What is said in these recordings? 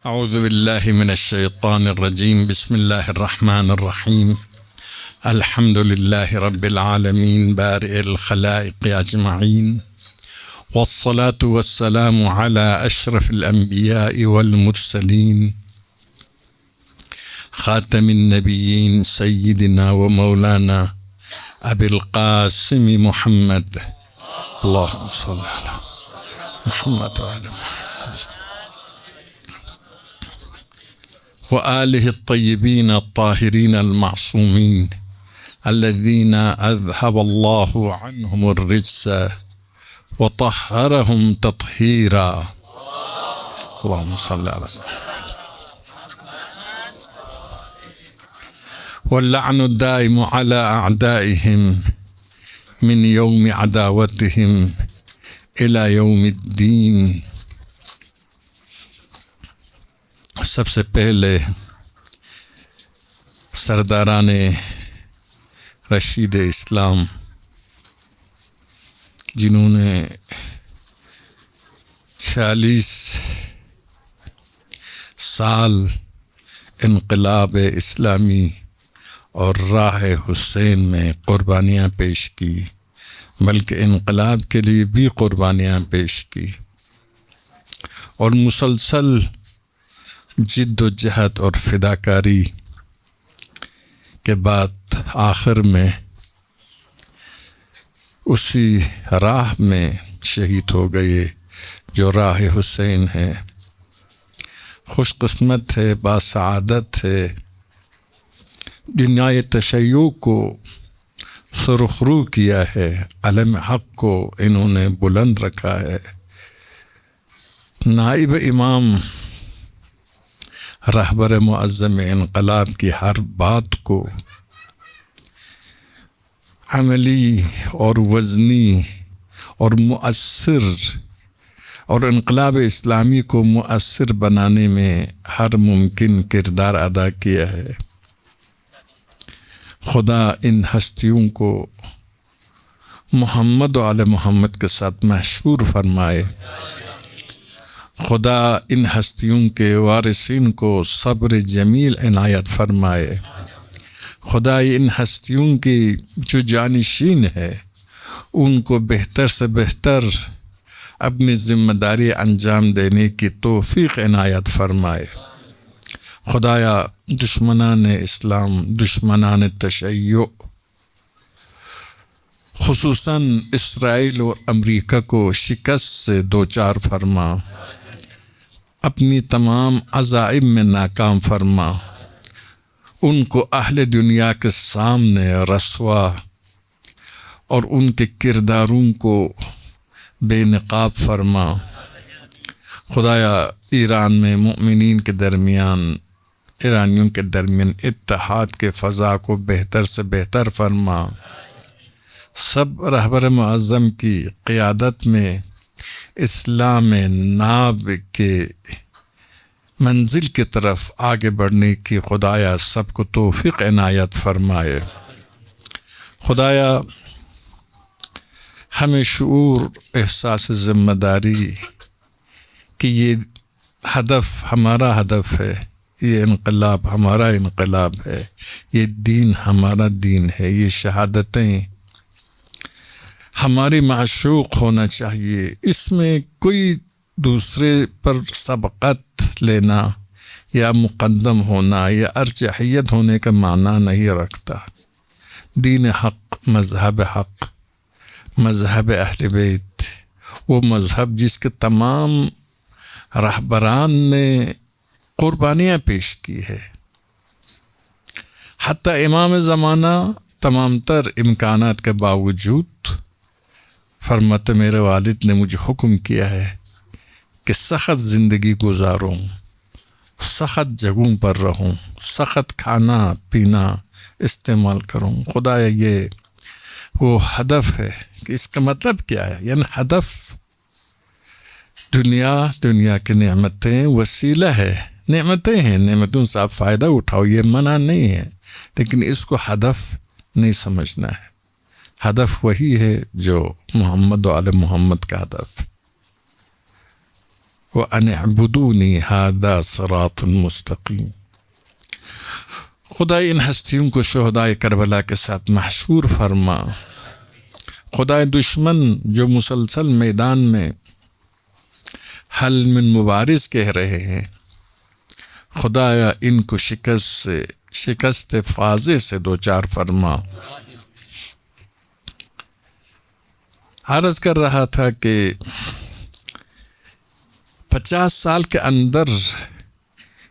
اعوذ باللہ من الشیطان الرجیم بسم اللہ الرحمن الرحیم الحمد للہ رب العالمین بارئ الخلائق اجمعین والصلاة والسلام على اشرف الانبیاء والمرسلین خاتم النبیین سیدنا و مولانا ابی القاسم محمد اللہم صلی علی محمد وعلی محمد وآلہ الطیبین الطاہرین المعصومین الذین اذهب اللہ عنہم الرجس وطہرہم تطہیرا اللہم صلی علی واللعن الدائم على اعدائهم من یوم عداوتهم الى یوم الدین۔ سب سے پہلے سرداران رشید اسلام جنہوں نے 46 سال انقلاب اسلامی اور راہ حسین میں قربانیاں پیش کی، بلکہ انقلاب کے لیے بھی قربانیاں پیش کی، اور مسلسل جد و جہد اور فداکاری کے بعد آخر میں اسی راہ میں شہید ہو گئے جو راہ حسین ہے۔ خوش قسمت ہے، باسعادت ہے، دنیائے تشیع کو سرخرو کیا ہے، علم حق کو انہوں نے بلند رکھا ہے۔ نائب امام رہبر معظم انقلاب کی ہر بات کو عملی اور وزنی اور مؤثر اور انقلاب اسلامی کو مؤثر بنانے میں ہر ممکن کردار ادا کیا ہے۔ خدا ان ہستیوں کو محمد و آل محمد کے ساتھ محشور فرمائے۔ خدا ان ہستیوں کے وارثین کو صبر جمیل عنایت فرمائے۔ خدا ان ہستیوں کی جو جانشین ہے ان کو بہتر سے بہتر اپنی ذمہ داری انجام دینے کی توفیق عنایت فرمائے۔ خدایا دشمنان اسلام، دشمنان تشیع، خصوصاً اسرائیل اور امریکہ کو شکست سے دوچار فرما، اپنی تمام عزائم میں ناکام فرما، ان کو اہل دنیا کے سامنے رسوا اور ان کے کرداروں کو بے نقاب فرما۔ خدایا ایران میں مؤمنین کے درمیان، ایرانیوں کے درمیان اتحاد کے فضا کو بہتر سے بہتر فرما۔ سب رہبر معظم کی قیادت میں اسلام ناب کے منزل کی طرف آگے بڑھنے کی خدایا سب کو توفیق عنایت فرمائے۔ خدایا ہمیں شعور، احساس ذمہ داری کہ یہ ہدف ہمارا ہدف ہے، یہ انقلاب ہمارا انقلاب ہے، یہ دین ہمارا دین ہے، یہ شہادتیں ہماری معشوق ہونا چاہیے۔ اس میں کوئی دوسرے پر سبقت لینا یا مقدم ہونا یا ارجحیت ہونے کا معنی نہیں رکھتا۔ دین حق، مذہب حق، مذہب اہل بیت، وہ مذہب جس کے تمام رہبران نے قربانیاں پیش کی ہے، حتیٰ امام زمانہ تمام تر امکانات کے باوجود فرماتے میرے والد نے مجھے حکم کیا ہے کہ سخت زندگی گزاروں، سخت جگہوں پر رہوں، سخت کھانا پینا استعمال کروں۔ خدایا یہ وہ ہدف ہے کہ اس کا مطلب کیا ہے؟ یعنی ہدف دنیا کی نعمتیں وسیلہ ہے، نعمتیں ہیں، نعمتوں سے آپ فائدہ اٹھاؤ، یہ منع نہیں ہے، لیکن اس کو ہدف نہیں سمجھنا ہے۔ ہدف وہی ہے جو محمد و آل محمد کا ہدف۔ وَأَنِ اعْبُدُونِي هَذَا صِرَاطٌ مُسْتَقِيمٌ۔ خدا ان ہستیوں کو شہدائے کربلا کے ساتھ محشور فرما۔ خدا دشمن جو مسلسل میدان میں حل من مبارز کہہ رہے ہیں، خدایا ان کو شکست فاضح سے دوچار فرما۔ عرض کر رہا تھا کہ 50 سال کے اندر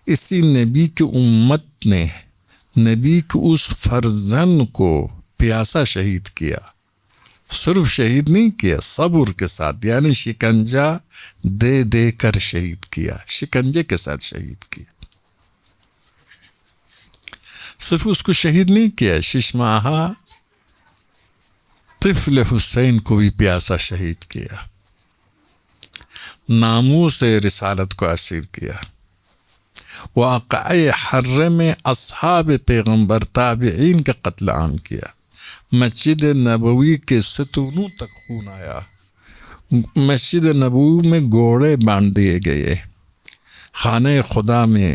اسی نبی کی امت نے نبی کے اس فرزند کو پیاسا شہید کیا، صرف شہید نہیں کیا، صبر کے ساتھ، یعنی شکنجہ دے دے کر شہید کیا، شکنجے کے ساتھ شہید کیا۔ صرف اس کو شہید نہیں کیا، 6 ماہا طفل حسین کو بھی پیاسا شہید کیا، ناموس رسالت کو اسیر کیا۔ واقعہ حرہ میں اصحاب پیغمبر تابعین کا قتل عام کیا، مسجد نبوی کے ستونوں تک خون آیا، مسجد نبوی میں گھوڑے باندھ دیے گئے، خانہ خدا میں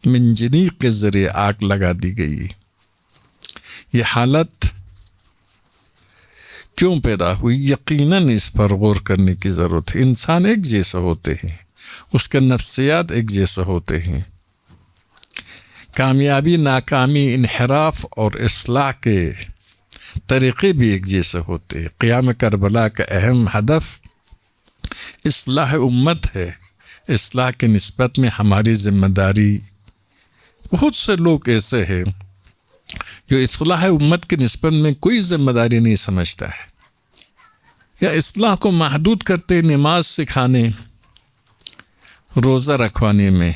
منجنیق کے ذریعے آگ لگا دی گئی۔ یہ حالت کیوں پیدا ہوئی؟ یقیناً اس پر غور کرنے کی ضرورت ہے۔ انسان ایک جیسا ہوتے ہیں، اس کے نفسیات ایک جیسا ہوتے ہیں، کامیابی ناکامی انحراف اور اصلاح کے طریقے بھی ایک جیسے ہوتے ہیں۔ قیام کربلا کا اہم ہدف اصلاح امت ہے۔ اصلاح کے نسبت میں ہماری ذمہ داری، بہت سے لوگ ایسے ہیں جو اصلاح امت کی نسبت میں کوئی ذمہ داری نہیں سمجھتا ہے، یا اصلاح کو محدود کرتے نماز سکھانے، روزہ رکھوانے میں،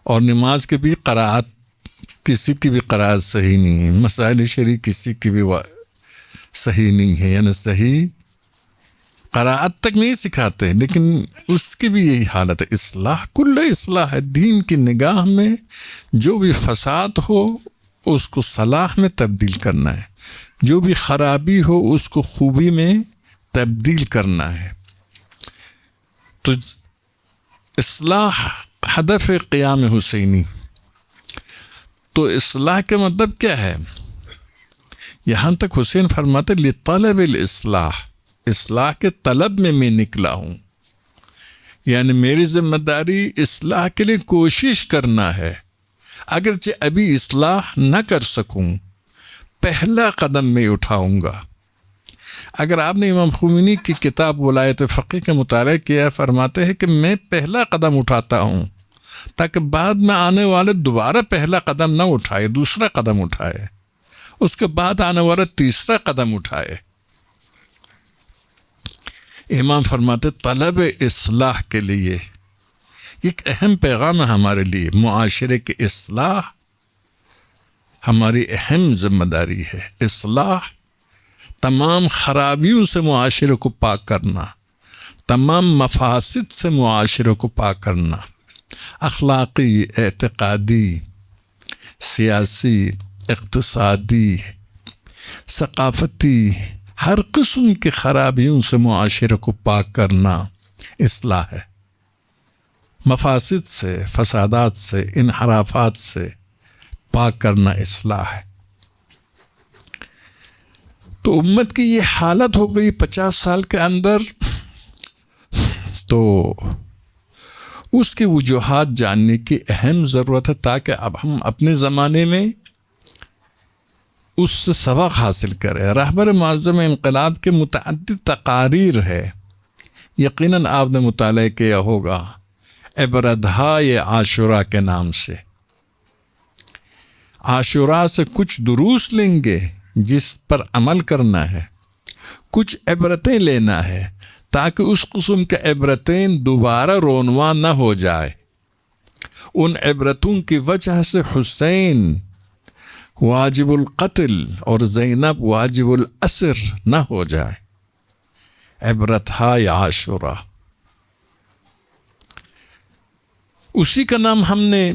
اور نماز کی بھی قرأت، کسی کی بھی قرأت صحیح نہیں ہے، مسائل شرعی کسی کی بھی صحیح نہیں ہے، یعنی صحیح قرأت تک نہیں سکھاتے، لیکن اس کی بھی یہی حالت ہے۔ اصلاح کل اصلاح ہے، دین کی نگاہ میں جو بھی فساد ہو اس کو صلاح میں تبدیل کرنا ہے، جو بھی خرابی ہو اس کو خوبی میں تبدیل کرنا ہے۔ تو اصلاح ہدف قیام حسینی۔ تو اصلاح کے مطلب کیا ہے؟ یہاں تک حسین فرماتے لطلب الاصلاح، اصلاح کے طلب میں نکلا ہوں، یعنی میری ذمہ داری اصلاح کے لیے کوشش کرنا ہے، اگرچہ ابھی اصلاح نہ کر سکوں، پہلا قدم میں اٹھاؤں گا۔ اگر آپ نے امام خمینی کی کتاب ولایت فقیہ کا مطالعہ کیا، فرماتے ہیں کہ میں پہلا قدم اٹھاتا ہوں تاکہ بعد میں آنے والے دوبارہ پہلا قدم نہ اٹھائے، دوسرا قدم اٹھائے، اس کے بعد آنے والا تیسرا قدم اٹھائے۔ امام فرماتے طلب اصلاح کے لیے ایک اہم پیغام ہے ہمارے لیے، معاشرے کی اصلاح ہماری اہم ذمہ داری ہے۔ اصلاح تمام خرابیوں سے معاشرے کو پاک کرنا، تمام مفاسد سے معاشرے کو پاک کرنا، اخلاقی، اعتقادی، سیاسی، اقتصادی، ثقافتی، ہر قسم کی خرابیوں سے معاشرے کو پاک کرنا اصلاح ہے۔ مفاسد سے، فسادات سے، انحرافات سے پاک کرنا اصلاح ہے۔ تو امت کی یہ حالت ہو گئی 50 سال کے اندر، تو اس کی وجوہات جاننے کی اہم ضرورت ہے، تاکہ اب ہم اپنے زمانے میں اس سے سبق حاصل کریں۔ رہبر معظم انقلاب کے متعدد تقاریر ہے، یقیناً آپ نے مطالعہ کیا ہوگا، عبرتہائے عاشوراء کے نام سے۔ عاشوراء سے کچھ دروس لیں گے جس پر عمل کرنا ہے، کچھ عبرتیں لینا ہے، تاکہ اس قسم کے عبرتیں دوبارہ رونما نہ ہو جائے۔ ان عبرتوں کی وجہ سے حسین واجب القتل اور زینب واجب الاسر نہ ہو جائے۔ عبرتہائے عاشوراء، اسی کا نام ہم نے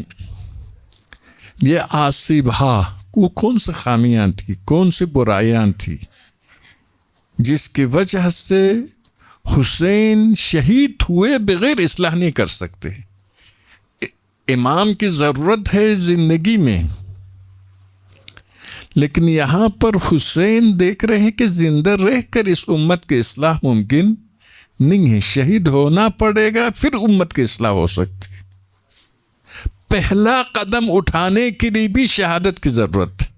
یہ آصیبہ، وہ کون سی خامیاں تھی، کون سی برائیاں تھی جس کی وجہ سے حسین شہید ہوئے بغیر اصلاح نہیں کر سکتے. امام کی ضرورت ہے زندگی میں، لیکن یہاں پر حسین دیکھ رہے ہیں کہ زندہ رہ کر اس امت کی اصلاح ممکن نہیں ہے، شہید ہونا پڑے گا پھر امت کی اصلاح ہو سکتی. پہلا قدم اٹھانے کے لیے بھی شہادت کی ضرورت ہے.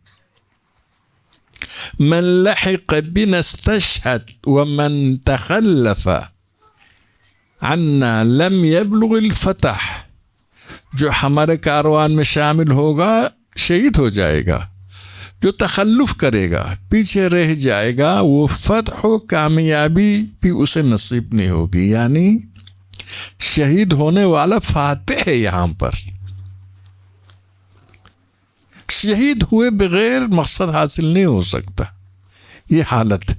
من لحق بنا استشهد ومن تخلف عنا لم يبلغ الفتح. جو ہمارے کاروان میں شامل ہوگا شہید ہو جائے گا، جو تخلف کرے گا پیچھے رہ جائے گا وہ فتح و کامیابی بھی اسے نصیب نہیں ہوگی. یعنی شہید ہونے والا فاتح ہے. یہاں پر شہید ہوئے بغیر مقصد حاصل نہیں ہو سکتا. یہ حالت ہے.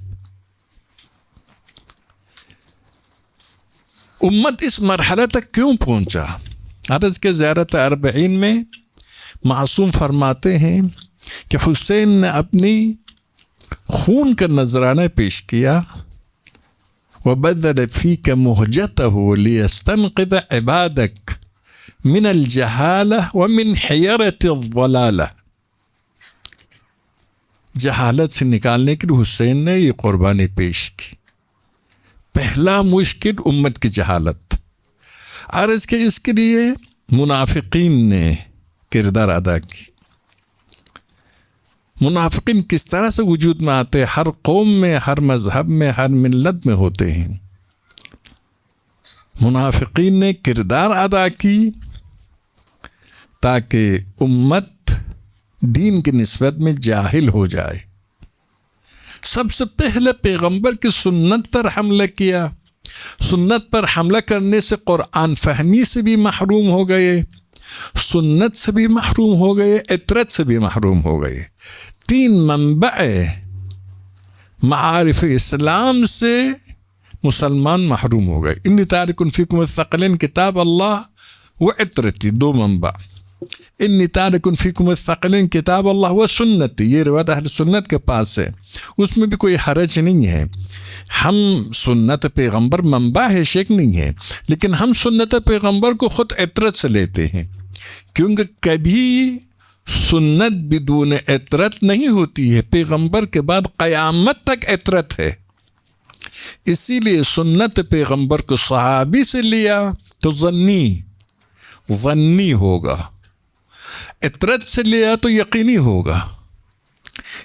امت اس مرحلے تک کیوں پہنچا؟ عرض کے زیارت اربعین میں معصوم فرماتے ہیں کہ حسین نے اپنی خون کا نذرانہ پیش کیا. وَبَذَلَ فِيكَ مُهْجَتَهُ لِيَسْتَنْقِذَ عِبَادَكَ مِنَ الْجَهَالَةِ وَمِنْ حِيَرَةِ الضَّلَالَةِ. جہالت سے نکالنے کے لیے حسین نے یہ قربانی پیش کی. پہلا مشکل امت کی جہالت. عرض کہ اس کے لیے منافقین نے کردار ادا کی. منافقین کس طرح سے وجود میں آتے ہیں؟ ہر قوم میں، ہر مذہب میں، ہر ملت میں ہوتے ہیں. منافقین نے کردار ادا کی تاکہ امت دین کی نسبت میں جاہل ہو جائے. سب سے پہلے پیغمبر کی سنت پر حملہ کیا. سنت پر حملہ کرنے سے قرآن فہمی سے بھی محروم ہو گئے، سنت سے بھی محروم ہو گئے، عطرت سے بھی محروم ہو گئے. 3 منبع معارف اسلام سے مسلمان محروم ہو گئے. انی تارک فیکم الثقلین کتاب اللہ و عطرتی، 2 منبع. انی تارک فیکم الثقلین کتاب اللہ و سنتی، یہ روایت اہل سنت کے پاس ہے. اس میں بھی کوئی حرج نہیں ہے. ہم سنت پیغمبر منبع ہے، شک نہیں ہے، لیکن ہم سنت پیغمبر کو خود عطرت سے لیتے ہیں، کیونکہ کبھی سنت بدون عطرت نہیں ہوتی ہے. پیغمبر کے بعد قیامت تک عطرت ہے. اسی لیے سنت پیغمبر کو صحابی سے لیا تو ظنی ہوگا، عطرت سے لیا تو یقینی ہوگا.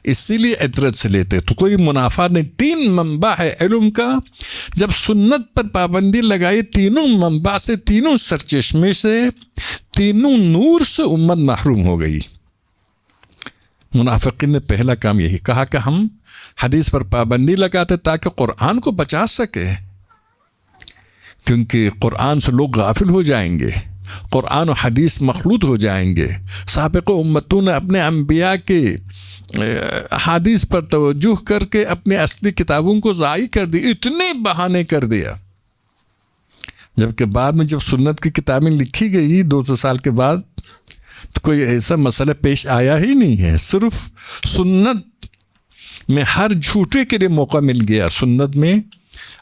اسی لیے عطرت سے لیتے تو کوئی منافع نہیں. 3 منبع ہے علم کا. جب سنت پر پابندی لگائی، تینوں منبع سے، تینوں سرچشمے سے، تینوں نور سے امت محروم ہو گئی. منافقین نے پہلا کام یہی کہا کہ ہم حدیث پر پابندی لگاتے تاکہ قرآن کو بچا سکے، کیونکہ قرآن سے لوگ غافل ہو جائیں گے، قرآن و حدیث مخلوط ہو جائیں گے. سابق امتوں نے اپنے انبیاء کے حدیث پر توجہ کر کے اپنی اصلی کتابوں کو ضائع کر دی، اتنے بہانے کر دیا. جبکہ بعد میں جب سنت کی کتابیں لکھی گئی 200 سال کے بعد تو کوئی ایسا مسئلہ پیش آیا ہی نہیں ہے. صرف سنت میں ہر جھوٹے کے لیے موقع مل گیا، سنت میں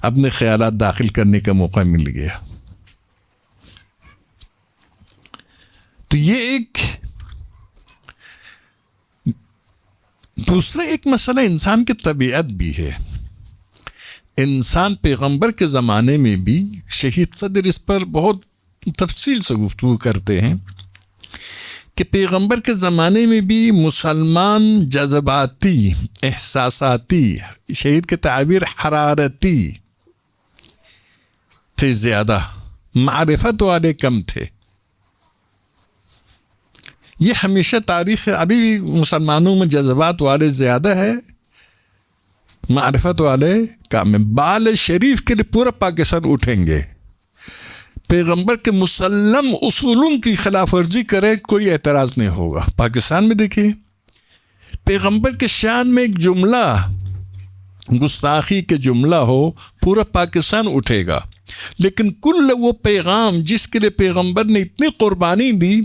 اپنے خیالات داخل کرنے کا موقع مل گیا. تو یہ ایک دوسرا ایک مسئلہ انسان کی طبیعت بھی ہے. انسان پیغمبر کے زمانے میں بھی، شہید صدر اس پر بہت تفصیل سے گفتگو کرتے ہیں کہ پیغمبر کے زمانے میں بھی مسلمان جذباتی، احساساتی، شہید کے تعبیر حرارتی تھے، زیادہ معرفت والے کم تھے. یہ ہمیشہ تاریخ، ابھی بھی مسلمانوں میں جذبات والے زیادہ ہے، معرفت والے کام ہے. بال شریف کے لیے پورا پاکستان اٹھیں گے. پیغمبر کے مسلم اصولوں کی خلاف ورزی کرے کوئی اعتراض نہیں ہوگا. پاکستان میں دیکھیے، پیغمبر کے شان میں ایک جملہ گستاخی کے جملہ ہو، پورا پاکستان اٹھے گا. لیکن کل وہ پیغام جس کے لیے پیغمبر نے اتنی قربانی دی،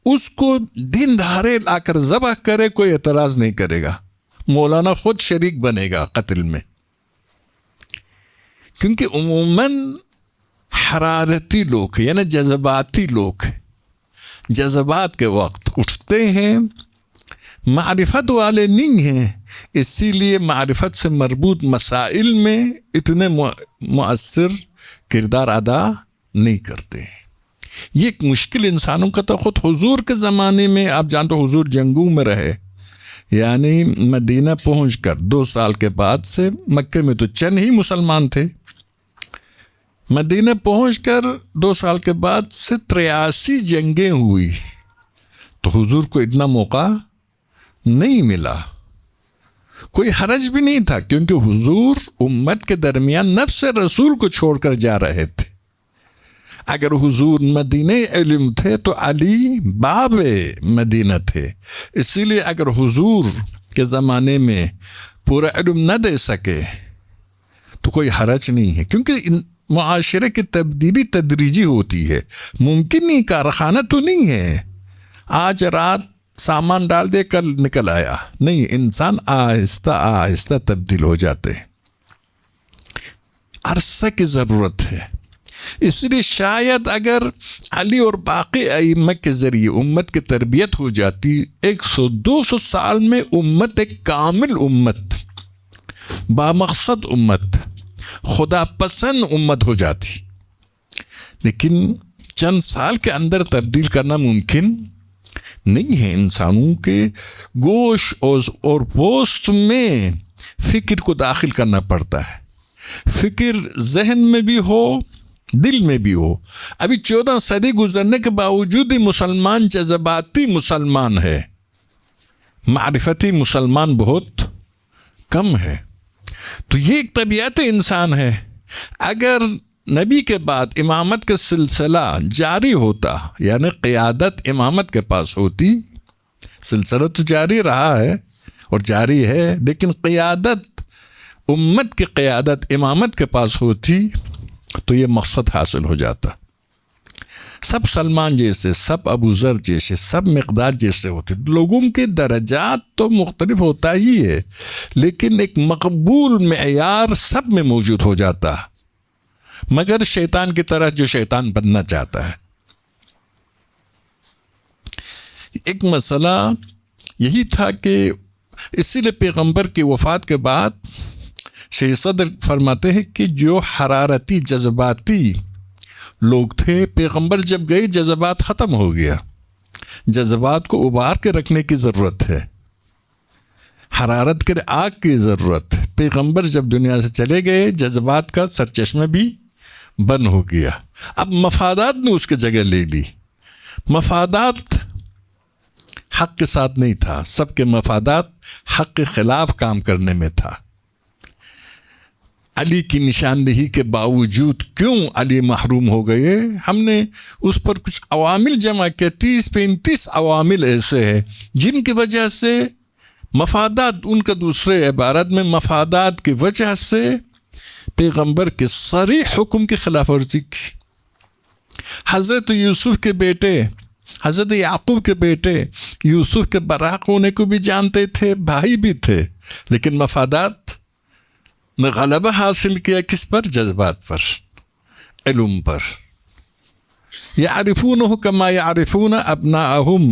اس کو دن دھارے لا کر ذبح کرے کوئی اعتراض نہیں کرے گا. مولانا خود شریک بنے گا قتل میں، کیونکہ عموماً حرارتی لوگ ہیں، یعنی جذباتی لوگ ہیں، جذبات کے وقت اٹھتے ہیں، معرفت والے نہیں ہیں، اسی لیے معرفت سے مربوط مسائل میں اتنے مؤثر کردار ادا نہیں کرتے ہیں۔ یہ ایک مشکل انسانوں کا تو خود حضور کے زمانے میں آپ جانتے ہو، حضور جنگوں میں رہے، یعنی مدینہ پہنچ کر 2 سال کے بعد سے، مکے میں تو چند ہی مسلمان تھے، مدینہ پہنچ کر 2 سال کے بعد سے 83 جنگیں ہوئی، تو حضور کو اتنا موقع نہیں ملا، کوئی حرج بھی نہیں تھا، کیونکہ حضور امت کے درمیان نفس رسول کو چھوڑ کر جا رہے تھے۔ اگر حضور مدینہ علم تھے تو علی باب مدینہ تھے، اسی لیے اگر حضور کے زمانے میں پورا علم نہ دے سکے تو کوئی حرج نہیں ہے، کیونکہ معاشرے کی تبدیلی تدریجی ہوتی ہے، ممکن نہیں، کارخانہ تو نہیں ہے آج رات سامان ڈال دے کل نکل آیا، نہیں، انسان آہستہ آہستہ تبدیل ہو جاتے ہیں، عرصہ کی ضرورت ہے۔ اس لیے شاید اگر علی اور باقی ائمہ کے ذریعے امت کی تربیت ہو جاتی، 100-200 سال میں امت ایک کامل امت، بامقصد امت، خدا پسند امت ہو جاتی، لیکن چند سال کے اندر تبدیل کرنا ممکن نہیں ہے۔ انسانوں کے گوشت اور پوست میں فکر کو داخل کرنا پڑتا ہے، فکر ذہن میں بھی ہو، دل میں بھی ہو۔ ابھی 14 صدی گزرنے کے باوجود بھی مسلمان جذباتی مسلمان ہے، معرفتی مسلمان بہت کم ہے۔ تو یہ ایک طبیعت انسان ہے۔ اگر نبی کے بعد امامت کا سلسلہ جاری ہوتا، یعنی قیادت امامت کے پاس ہوتی، سلسلہ تو جاری رہا ہے اور جاری ہے، لیکن قیادت، امت کی قیادت امامت کے پاس ہوتی تو یہ مقصد حاصل ہو جاتا۔ سب سلمان جیسے، سب ابو ذر جیسے، سب مقداد جیسے ہوتے، لوگوں کے درجات تو مختلف ہوتا ہی ہے، لیکن ایک مقبول معیار سب میں موجود ہو جاتا، مگر شیطان کی طرح جو شیطان بننا چاہتا ہے۔ ایک مسئلہ یہی تھا کہ اسی لیے پیغمبر کی وفات کے بعد شیخ صدر فرماتے ہیں کہ جو حرارتی جذباتی لوگ تھے، پیغمبر جب گئے جذبات ختم ہو گیا، جذبات کو ابار کے رکھنے کی ضرورت ہے، حرارت کے آگ کی ضرورت ہے۔ پیغمبر جب دنیا سے چلے گئے جذبات کا سرچشمہ بھی بند ہو گیا، اب مفادات نے اس کی جگہ لے لی۔ مفادات حق کے ساتھ نہیں تھا، سب کے مفادات حق کے خلاف کام کرنے میں تھا۔ علی کی نشاندہی کے باوجود کیوں علی محروم ہو گئے؟ ہم نے اس پر کچھ عوامل جمع کیے، 30-35 عوامل ایسے ہیں جن کی وجہ سے مفادات، ان کا دوسرے عبارت میں مفادات کی وجہ سے پیغمبر کے صریح حکم کی خلاف ورزی کی۔ حضرت یوسف کے بیٹے، حضرت یعقوب کے بیٹے یوسف کے برحق ہونے کو بھی جانتے تھے، بھائی بھی تھے، لیکن مفادات نے غلبہ حاصل کیا کس پر؟ جذبات پر، علم پر۔ یعرفونہ کما یعرفون ابناءہم،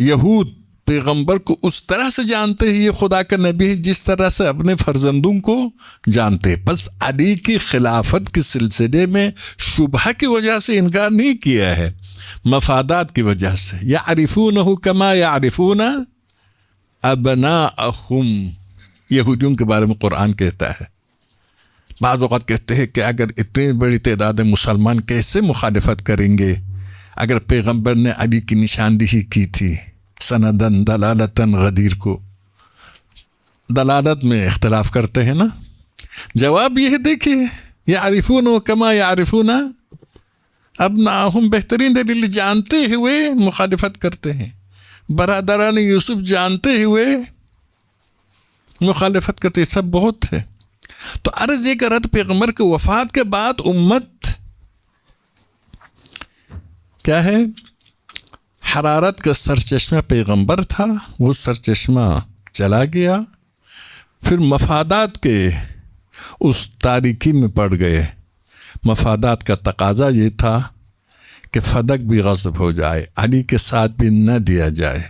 یہود پیغمبر کو اس طرح سے جانتے ہیں، یہ خدا کا نبی ہے، جس طرح سے اپنے فرزندوں کو جانتے۔ بس علی کی خلافت کے سلسلے میں شبہ کی وجہ سے انکار نہیں کیا ہے، مفادات کی وجہ سے۔ یعرفونہ کما یعرفون ابناءہم، یہودیوں کے بارے میں قرآن کہتا ہے۔ بعض اوقات کہتے ہیں کہ اگر اتنی بڑی تعداد مسلمان کیسے مخالفت کریں گے اگر پیغمبر نے علی کی نشاندہی کی تھی، سندن دلالتن غدیر کو، دلالت میں اختلاف کرتے ہیں نا۔ جواب یہ دیکھیے، یعرفون کما یعرفون ابناءہم، بہترین دلیل، جانتے ہوئے مخالفت کرتے ہیں، برادران یوسف جانتے ہوئے مخالفت کرتے، سب بہت ہے۔ تو عرض یہ کر رہا تھا، پیغمبر کے وفات کے بعد امت کیا ہے؟ حرارت کا سرچشمہ پیغمبر تھا، وہ سرچشمہ چلا گیا، پھر مفادات کے اس تاریکی میں پڑ گئے. مفادات کا تقاضا یہ تھا کہ فدق بھی غصب ہو جائے، علی کے ساتھ بھی نہ دیا جائے،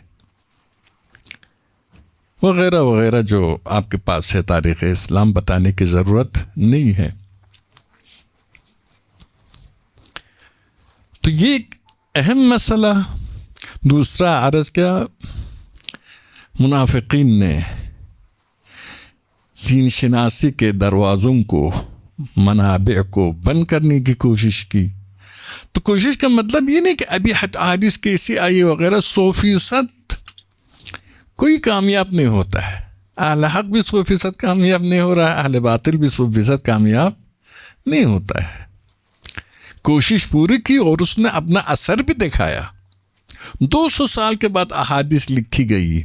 وغیرہ وغیرہ جو آپ کے پاس ہے تاریخ اسلام، بتانے کی ضرورت نہیں ہے. تو یہ ایک اہم مسئلہ. دوسرا عرض کیا، منافقین نے دین شناسی کے دروازوں کو، منابع کو بند کرنے کی کوشش کی. تو کوشش کا مطلب یہ نہیں کہ ابھی حدیث کیسی آئی وغیرہ 100% کوئی کامیاب نہیں ہوتا ہے. اہل حق بھی 100% کامیاب نہیں ہو رہا ہے، اہل باطل بھی 100% کامیاب نہیں ہوتا ہے. کوشش پوری کی اور اس نے اپنا اثر بھی دکھایا. 200 سال کے بعد احادیث لکھی گئی،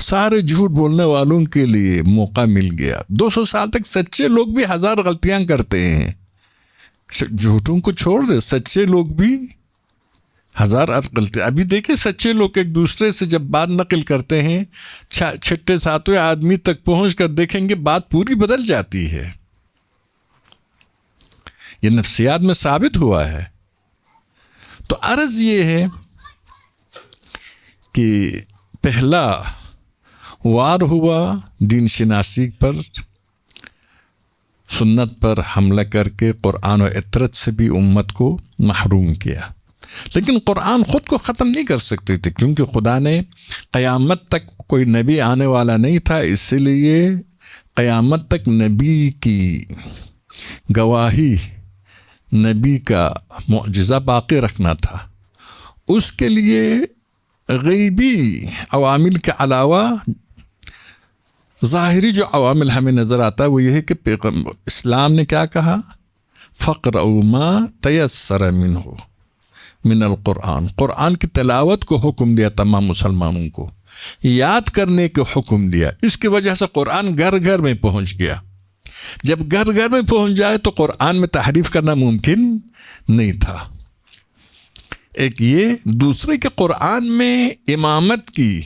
سارے جھوٹ بولنے والوں کے لیے موقع مل گیا. 200 سال تک سچے لوگ بھی 1000 غلطیاں کرتے ہیں، جھوٹوں کو چھوڑ دے، سچے لوگ بھی 1000 غلطیاں. ابھی دیکھیں سچے لوگ ایک دوسرے سے جب بات نقل کرتے ہیں، چھٹے ساتویں آدمی تک پہنچ کر دیکھیں گے بات پوری بدل جاتی ہے. یہ نفسیات میں ثابت ہوا ہے. تو عرض یہ ہے کہ پہلا وار ہوا دین شناسی پر، سنت پر حملہ کر کے قرآن و عطرت سے بھی امت کو محروم کیا. لیکن قرآن خود کو ختم نہیں کر سکتے تھے، کیونکہ خدا نے قیامت تک کوئی نبی آنے والا نہیں تھا، اس لیے قیامت تک نبی کی گواہی، نبی کا معجزہ باقی رکھنا تھا. اس کے لیے غیبی عوامل کے علاوہ ظاہری جو عوامل ہمیں نظر آتا ہے وہ یہ ہے کہ پیغمبر اسلام نے کیا کہا، فقرؤوا ما تیسر منہ من القرآن، قرآن کی تلاوت کو حکم دیا، تمام مسلمانوں کو یاد کرنے کو حکم دیا. اس کی وجہ سے قرآن گھر گھر میں پہنچ گیا. جب گھر گھر میں پہنچ جائے تو قرآن میں تحریف کرنا ممکن نہیں تھا. ایک یہ، دوسرے کہ قرآن میں امامت کی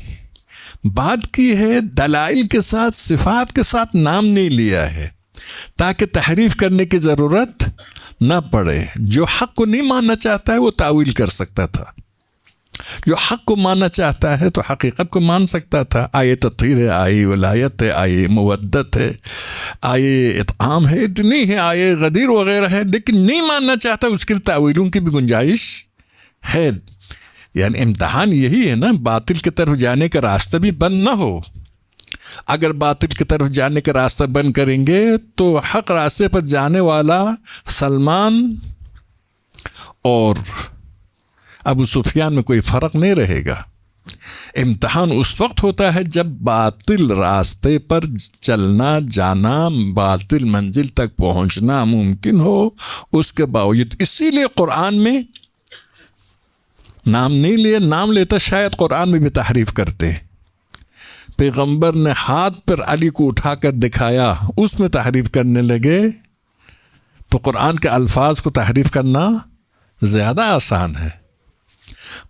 بات کی ہے، دلائل کے ساتھ، صفات کے ساتھ نام نہیں لیا ہے تاکہ تحریف کرنے کی ضرورت نہ پڑے. جو حق کو نہیں ماننا چاہتا ہے وہ تاویل کر سکتا تھا، جو حق کو ماننا چاہتا ہے تو حقیقت کو مان سکتا تھا. آئے تطہیر ہے، آئے ولایت ہے، آئے مودت ہے، آئے اطعام ہے، نہیں ہے، آئے غدیر وغیرہ ہے، لیکن نہیں ماننا چاہتا، اس کے تاویلوں کی بھی گنجائش ہے. یعنی امتحان یہی ہے نا، باطل کی طرف جانے کا راستہ بھی بند نہ ہو. اگر باطل کی طرف جانے کا راستہ بند کریں گے تو حق راستے پر جانے والا سلمان اور ابو سفیان میں کوئی فرق نہیں رہے گا. امتحان اس وقت ہوتا ہے جب باطل راستے پر چلنا، جانا، باطل منزل تک پہنچنا ممکن ہو. اس کے باوجود اسی لیے قرآن میں نام نہیں لیا، نام لیتا شاید قرآن میں بھی تحریف کرتے. پیغمبر نے ہاتھ پر علی کو اٹھا کر دکھایا، اس میں تحریف کرنے لگے. تو قرآن کے الفاظ کو تحریف کرنا زیادہ آسان ہے.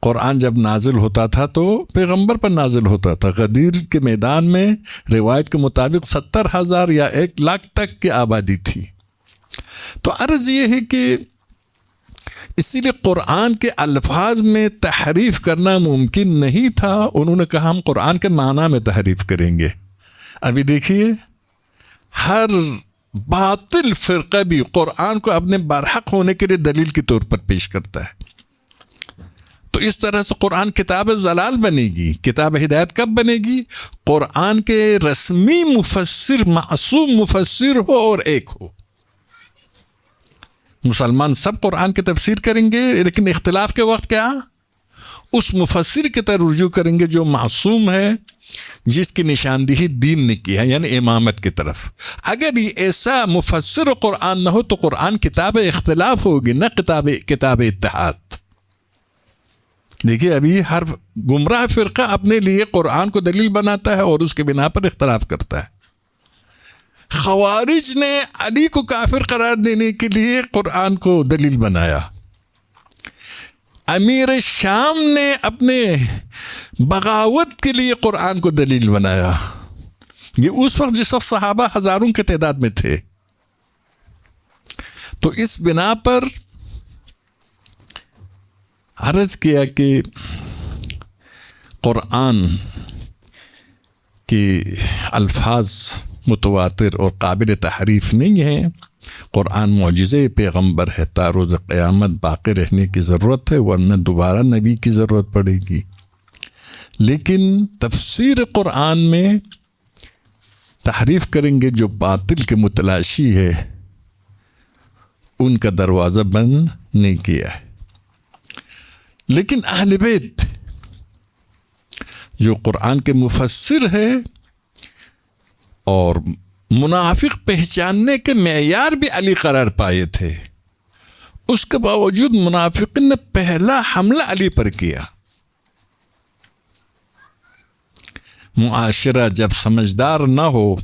قرآن جب نازل ہوتا تھا تو پیغمبر پر نازل ہوتا تھا. غدیر کے میدان میں روایت کے مطابق 70,000 یا 1,00,000 تک کی آبادی تھی. تو عرض یہ ہے کہ اسی لیے قرآن کے الفاظ میں تحریف کرنا ممکن نہیں تھا. انہوں نے کہا ہم قرآن کے معنی میں تحریف کریں گے. ابھی دیکھیے ہر باطل فرقہ بھی قرآن کو اپنے برحق ہونے کے لیے دلیل کے طور پر پیش کرتا ہے. تو اس طرح سے قرآن کتاب ضلال بنے گی. کتاب ہدایت کب بنے گی؟ قرآن کے رسمی مفسر، معصوم مفسر ہو اور ایک ہو. مسلمان سب قرآن کی تفسیر کریں گے، لیکن اختلاف کے وقت کیا؟ اس مفسر کی طرف رجوع کریں گے جو معصوم ہے، جس کی نشاندہی دین نے کی ہے، یعنی امامت کی طرف. اگر یہ ایسا مفسر قرآن نہ ہو تو قرآن کتاب اختلاف ہوگی، نہ کتاب اتحاد. دیکھیے ابھی ہر گمراہ فرقہ اپنے لیے قرآن کو دلیل بناتا ہے اور اس کے بنا پر اختلاف کرتا ہے. خوارج نے علی کو کافر قرار دینے کے لیے قرآن کو دلیل بنایا. امیر شام نے اپنے بغاوت کے لیے قرآن کو دلیل بنایا. یہ اس وقت جس وقت صحابہ ہزاروں کی تعداد میں تھے. تو اس بنا پر عرض کیا کہ قرآن کے الفاظ متواتر اور قابل تحریف نہیں ہیں. قرآن معجزے پیغمبر ہے، تا روز قیامت باقی رہنے کی ضرورت ہے، ورنہ دوبارہ نبی کی ضرورت پڑے گی. لیکن تفسیر قرآن میں تحریف کریں گے جو باطل کے متلاشی ہے، ان کا دروازہ بند نہیں کیا ہے. لیکن اہل بیت جو قرآن کے مفسر ہے اور منافق پہچاننے کے معیار بھی علی قرار پائے تھے، اس کے باوجود منافقین نے پہلا حملہ علی پر کیا. معاشرہ جب سمجھدار نہ ہو،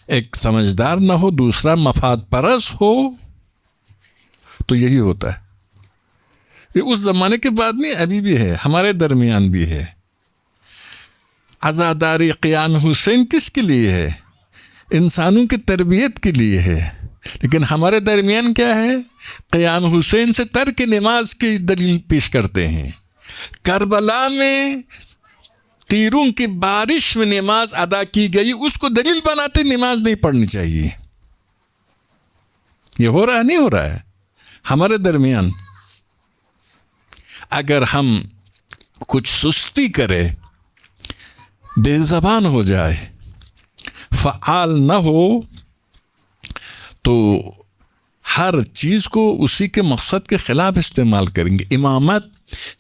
ایک سمجھدار نہ ہو، دوسرا مفاد پرست ہو، تو یہی ہوتا ہے. یہ اس زمانے کے بعد نہیں، ابھی بھی ہے، ہمارے درمیان بھی ہے. عزاداری قیام حسین کس کے لیے ہے؟ انسانوں کی تربیت کے لیے ہے. لیکن ہمارے درمیان کیا ہے؟ قیام حسین سے ترک نماز کی دلیل پیش کرتے ہیں. کربلا میں تیروں کی بارش میں نماز ادا کی گئی، اس کو دلیل بناتے نماز نہیں پڑھنی چاہیے. یہ ہو رہا ہے نہیں ہو رہا ہے ہمارے درمیان؟ اگر ہم کچھ سستی کرے، بے زبان ہو جائے، فعال نہ ہو، تو ہر چیز کو اسی کے مقصد کے خلاف استعمال کریں گے. امامت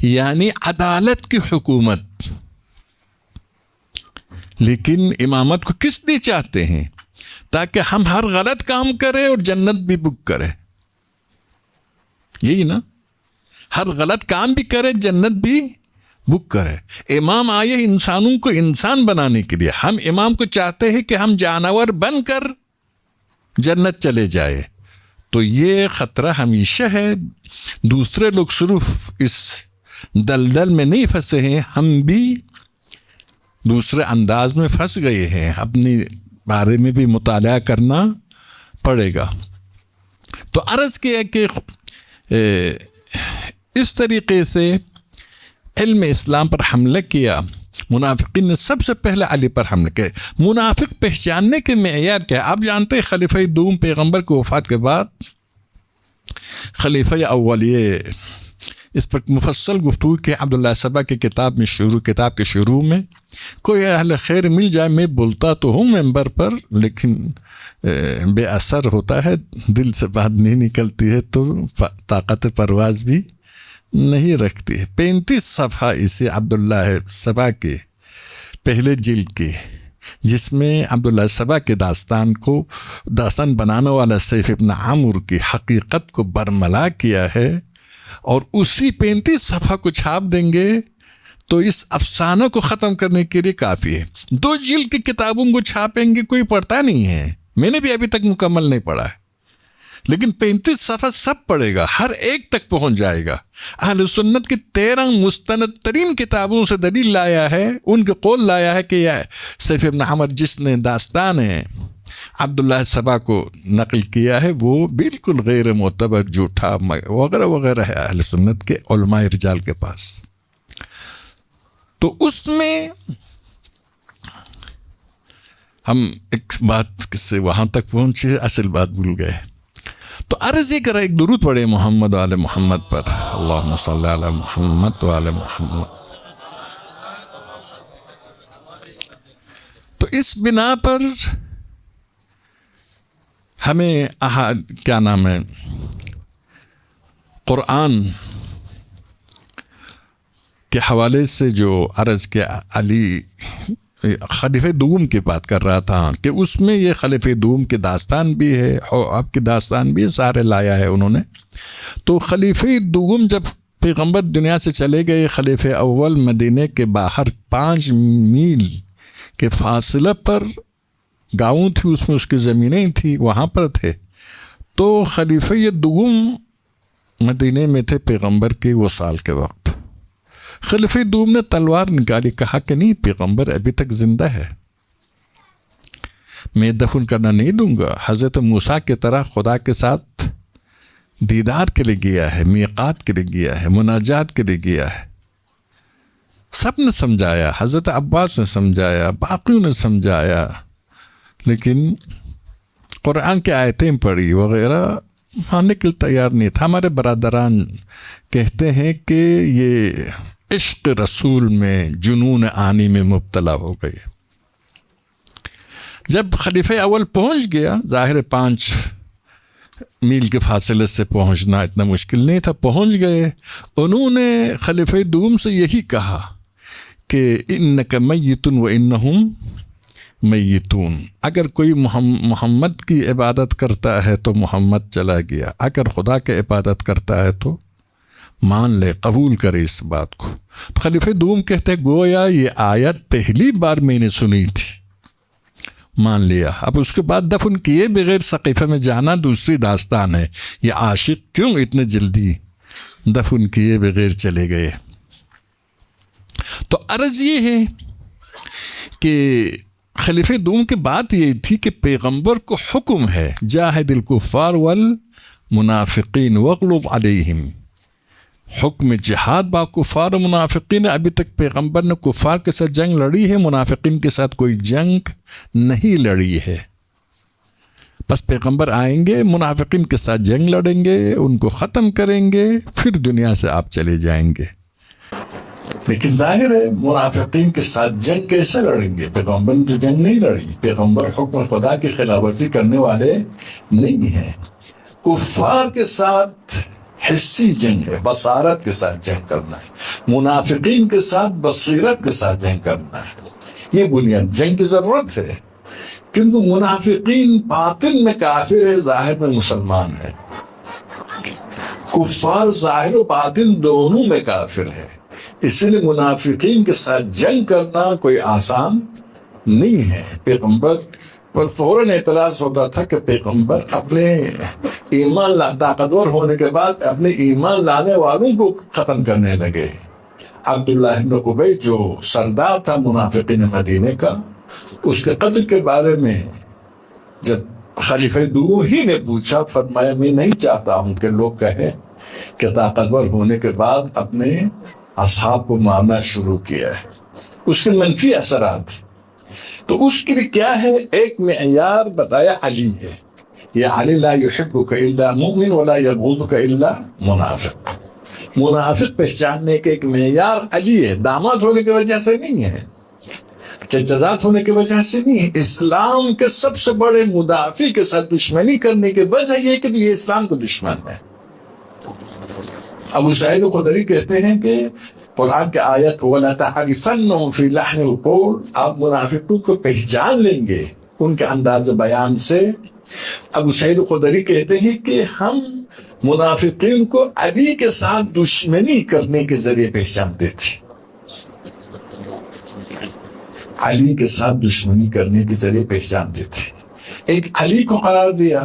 یعنی عدالت کی حکومت. لیکن امامت کو کس لیے چاہتے ہیں؟ تاکہ ہم ہر غلط کام کریں اور جنت بھی بک کرے. یہی نا، ہر غلط کام بھی کرے، جنت بھی بک کرے. امام آئے انسانوں کو انسان بنانے کے لیے. ہم امام کو چاہتے ہیں کہ ہم جانور بن کر جنت چلے جائے. تو یہ خطرہ ہمیشہ ہے. دوسرے لوگ صرف اس دلدل میں نہیں پھنسے ہیں، ہم بھی دوسرے انداز میں پھنس گئے ہیں. اپنے بارے میں بھی مطالعہ کرنا پڑے گا. تو عرض کیا کہ اس طریقے سے علم اسلام پر حملہ کیا. منافقین نے سب سے پہلے علی پر حملہ کیا. منافق پہچاننے کے معیار کیا ہے؟ آپ جانتے ہیں خلیفہ دوم پیغمبر کی وفات کے بعد خلیفہ اول، یہ اس پر مفصل گفتگو کہ عبداللہ سبا کی کتاب کے شروع میں کوئی اہل خیر مل جائے، میں بولتا تو ہوں ممبر پر، لیکن بے اثر ہوتا ہے، دل سے بات نہیں نکلتی ہے، تو طاقت پرواز بھی نہیں رکھتی ہے. 35 صفحہ اسے عبداللہ سبا کے پہلے جلد کے، جس میں عبداللہ سبا کے داستان بنانے والا سیف ابن عامر کی حقیقت کو برملا کیا ہے. اور اسی 35 صفحہ کو چھاپ دیں گے تو اس افسانہ کو ختم کرنے کے لیے کافی ہے. 2 جلد کی کتابوں کو چھاپیں گے، کوئی پڑھتا نہیں ہے، میں نے بھی ابھی تک مکمل نہیں پڑھا ہے، لیکن 35 صفحہ سب پڑھے گا، ہر ایک تک پہنچ جائے گا. اہل سنت کی 13 مستند ترین کتابوں سے دلیل لایا ہے، ان کے قول لایا ہے کہ یہ سیف ابن عامر جس نے داستان ہے عبداللہ سبا کو نقل کیا ہے وہ بالکل غیر معتبر، جھوٹا وغیرہ وغیرہ ہے اہل سنت کے علماء رجال کے پاس. تو اس میں ہم ایک بات سے وہاں تک پہنچے، اصل بات بھول گئے. تو عرض یہ کرا، ایک درود پڑھے محمد و آل محمد پر. اللہم صلی علی محمد و آل محمد. تو اس بنا پر ہمیں کیا نام ہے، قرآن کے حوالے سے جو عرض کیا، علی خلیفہ دوم کی بات کر رہا تھا کہ اس میں یہ خلیفہ دوم کی داستان بھی ہے، آپ کی داستان بھی سارے لایا ہے انہوں نے. تو خلیفہ دوم جب پیغمبر دنیا سے چلے گئے، خلیفہ اول مدینے کے باہر 5 میل کے فاصلے پر گاؤں تھی، اس میں اس کی زمینیں تھی، وہاں پر تھے. تو خلیفہ دوم مدینے میں تھے پیغمبر کے وصال کے وقت. خلیفہ دوم نے تلوار نکالی، کہا کہ نہیں، پیغمبر ابھی تک زندہ ہے، میں دفن کرنا نہیں دوں گا. حضرت موسیٰ کی طرح خدا کے ساتھ دیدار کے لیے گیا ہے، میقات کے لیے گیا ہے، مناجات کے لیے گیا ہے. سب نے سمجھایا، حضرت عباس نے سمجھایا، باقیوں نے سمجھایا، لیکن قرآن کی آیتیں پڑھی وغیرہ ماننے کے لیے تیار نہیں تھا. ہمارے برادران کہتے ہیں کہ یہ عشق رسول میں جنون آنی میں مبتلا ہو گئے. جب خلیفہ اول پہنچ گیا، ظاہر 5 میل کے فاصلے سے پہنچنا اتنا مشکل نہیں تھا، پہنچ گئے. انہوں نے خلیفہ دوم سے یہی کہا کہ انک میت و انہم میتون. اگر کوئی محمد کی عبادت کرتا ہے تو محمد چلا گیا، اگر خدا کی عبادت کرتا ہے تو مان لے، قبول کرے اس بات کو. تو خلیفہ دوم کہتے گویا یہ آیت پہلی بار میں نے سنی تھی، مان لیا. اب اس کے بعد دفن کیے بغیر سقیفہ میں جانا دوسری داستان ہے. یہ عاشق کیوں اتنے جلدی دفن کیے بغیر چلے گئے؟ تو عرض یہ ہے کہ خلیفہ دوم کی بات یہ تھی کہ پیغمبر کو حکم ہے جاہد الکفار والمنافقین واغلظ علیہم. حکم جہاد با کفار و منافقین. ابھی تک پیغمبر نے کفار کے ساتھ جنگ لڑی ہے، منافقین کے ساتھ کوئی جنگ نہیں لڑی ہے. بس پیغمبر آئیں گے، منافقین کے ساتھ جنگ لڑیں گے، ان کو ختم کریں گے، پھر دنیا سے آپ چلے جائیں گے. لیکن ظاہر ہے منافقین کے ساتھ جنگ کیسے لڑیں گے؟ پیغمبر نے تو جنگ نہیں لڑی. پیغمبر حکم خدا کی خلاف ورزی کرنے والے نہیں ہیں. کفار کے ساتھ حسی جنگ ہے، بصارت کے ساتھ جنگ کرنا ہے. منافقین کے ساتھ بصیرت کے ساتھ جنگ کرنا ہے. یہ بنیاد جنگ کی ضرورت ہے، کیونکہ منافقین باطن میں کافر ہے، ظاہر میں مسلمان ہے. کفار ظاہر و باطن دونوں میں کافر ہے. اس لیے منافقین کے ساتھ جنگ کرنا کوئی آسان نہیں ہے. پیغمبر پر فوراً اعتراض ہوتا تھا کہ پیغمبر اپنے ایمان طاقتور ہونے کے بعد اپنے ایمان لانے والوں کو ختم کرنے لگے. عبداللہ بن ابی جو سردار تھا منافقین مدینے کا، اس کے قتل کے بارے میں جب خلیفہ دوم ہی نے پوچھا، فرمایا میں نہیں چاہتا ہوں کہ لوگ کہیں کہ طاقتور ہونے کے بعد اپنے اصحاب کو مارنا شروع کیا ہے. اس کے منفی اثرات. تو اس کے لیے کیا ہے؟ ایک معیار بتایا علی ہے. یہ علی لا يحبك الا مؤمن ولا يبغضك الا منافق. منافق پہچاننے کے ایک معیار علی ہے. داماد ہونے کی وجہ سے نہیں ہے، چچزاد ہونے کی وجہ سے نہیں ہے. اسلام کے سب سے بڑے مدافع کے ساتھ دشمنی کرنے کی وجہ یہ کہ یہ اسلام کو دشمن ہے. ابو سعید خدری کہتے ہیں کہ قرآن کی آیت وَلَا تَعْرِفَنَّهُمْ فِي لَحْنِ الْقَوْلِ، آپ منافقوں کو پہچان لیں گے ان کے انداز بیان سے. ابو سعید خدری کہتے ہیں کہ ہم منافقین کو علی کے ساتھ دشمنی کرنے کے ذریعے پہچانتے تھے. علی کے ساتھ دشمنی کرنے کے ذریعے پہچانتے تھے. ایک علی کو قرار دیا.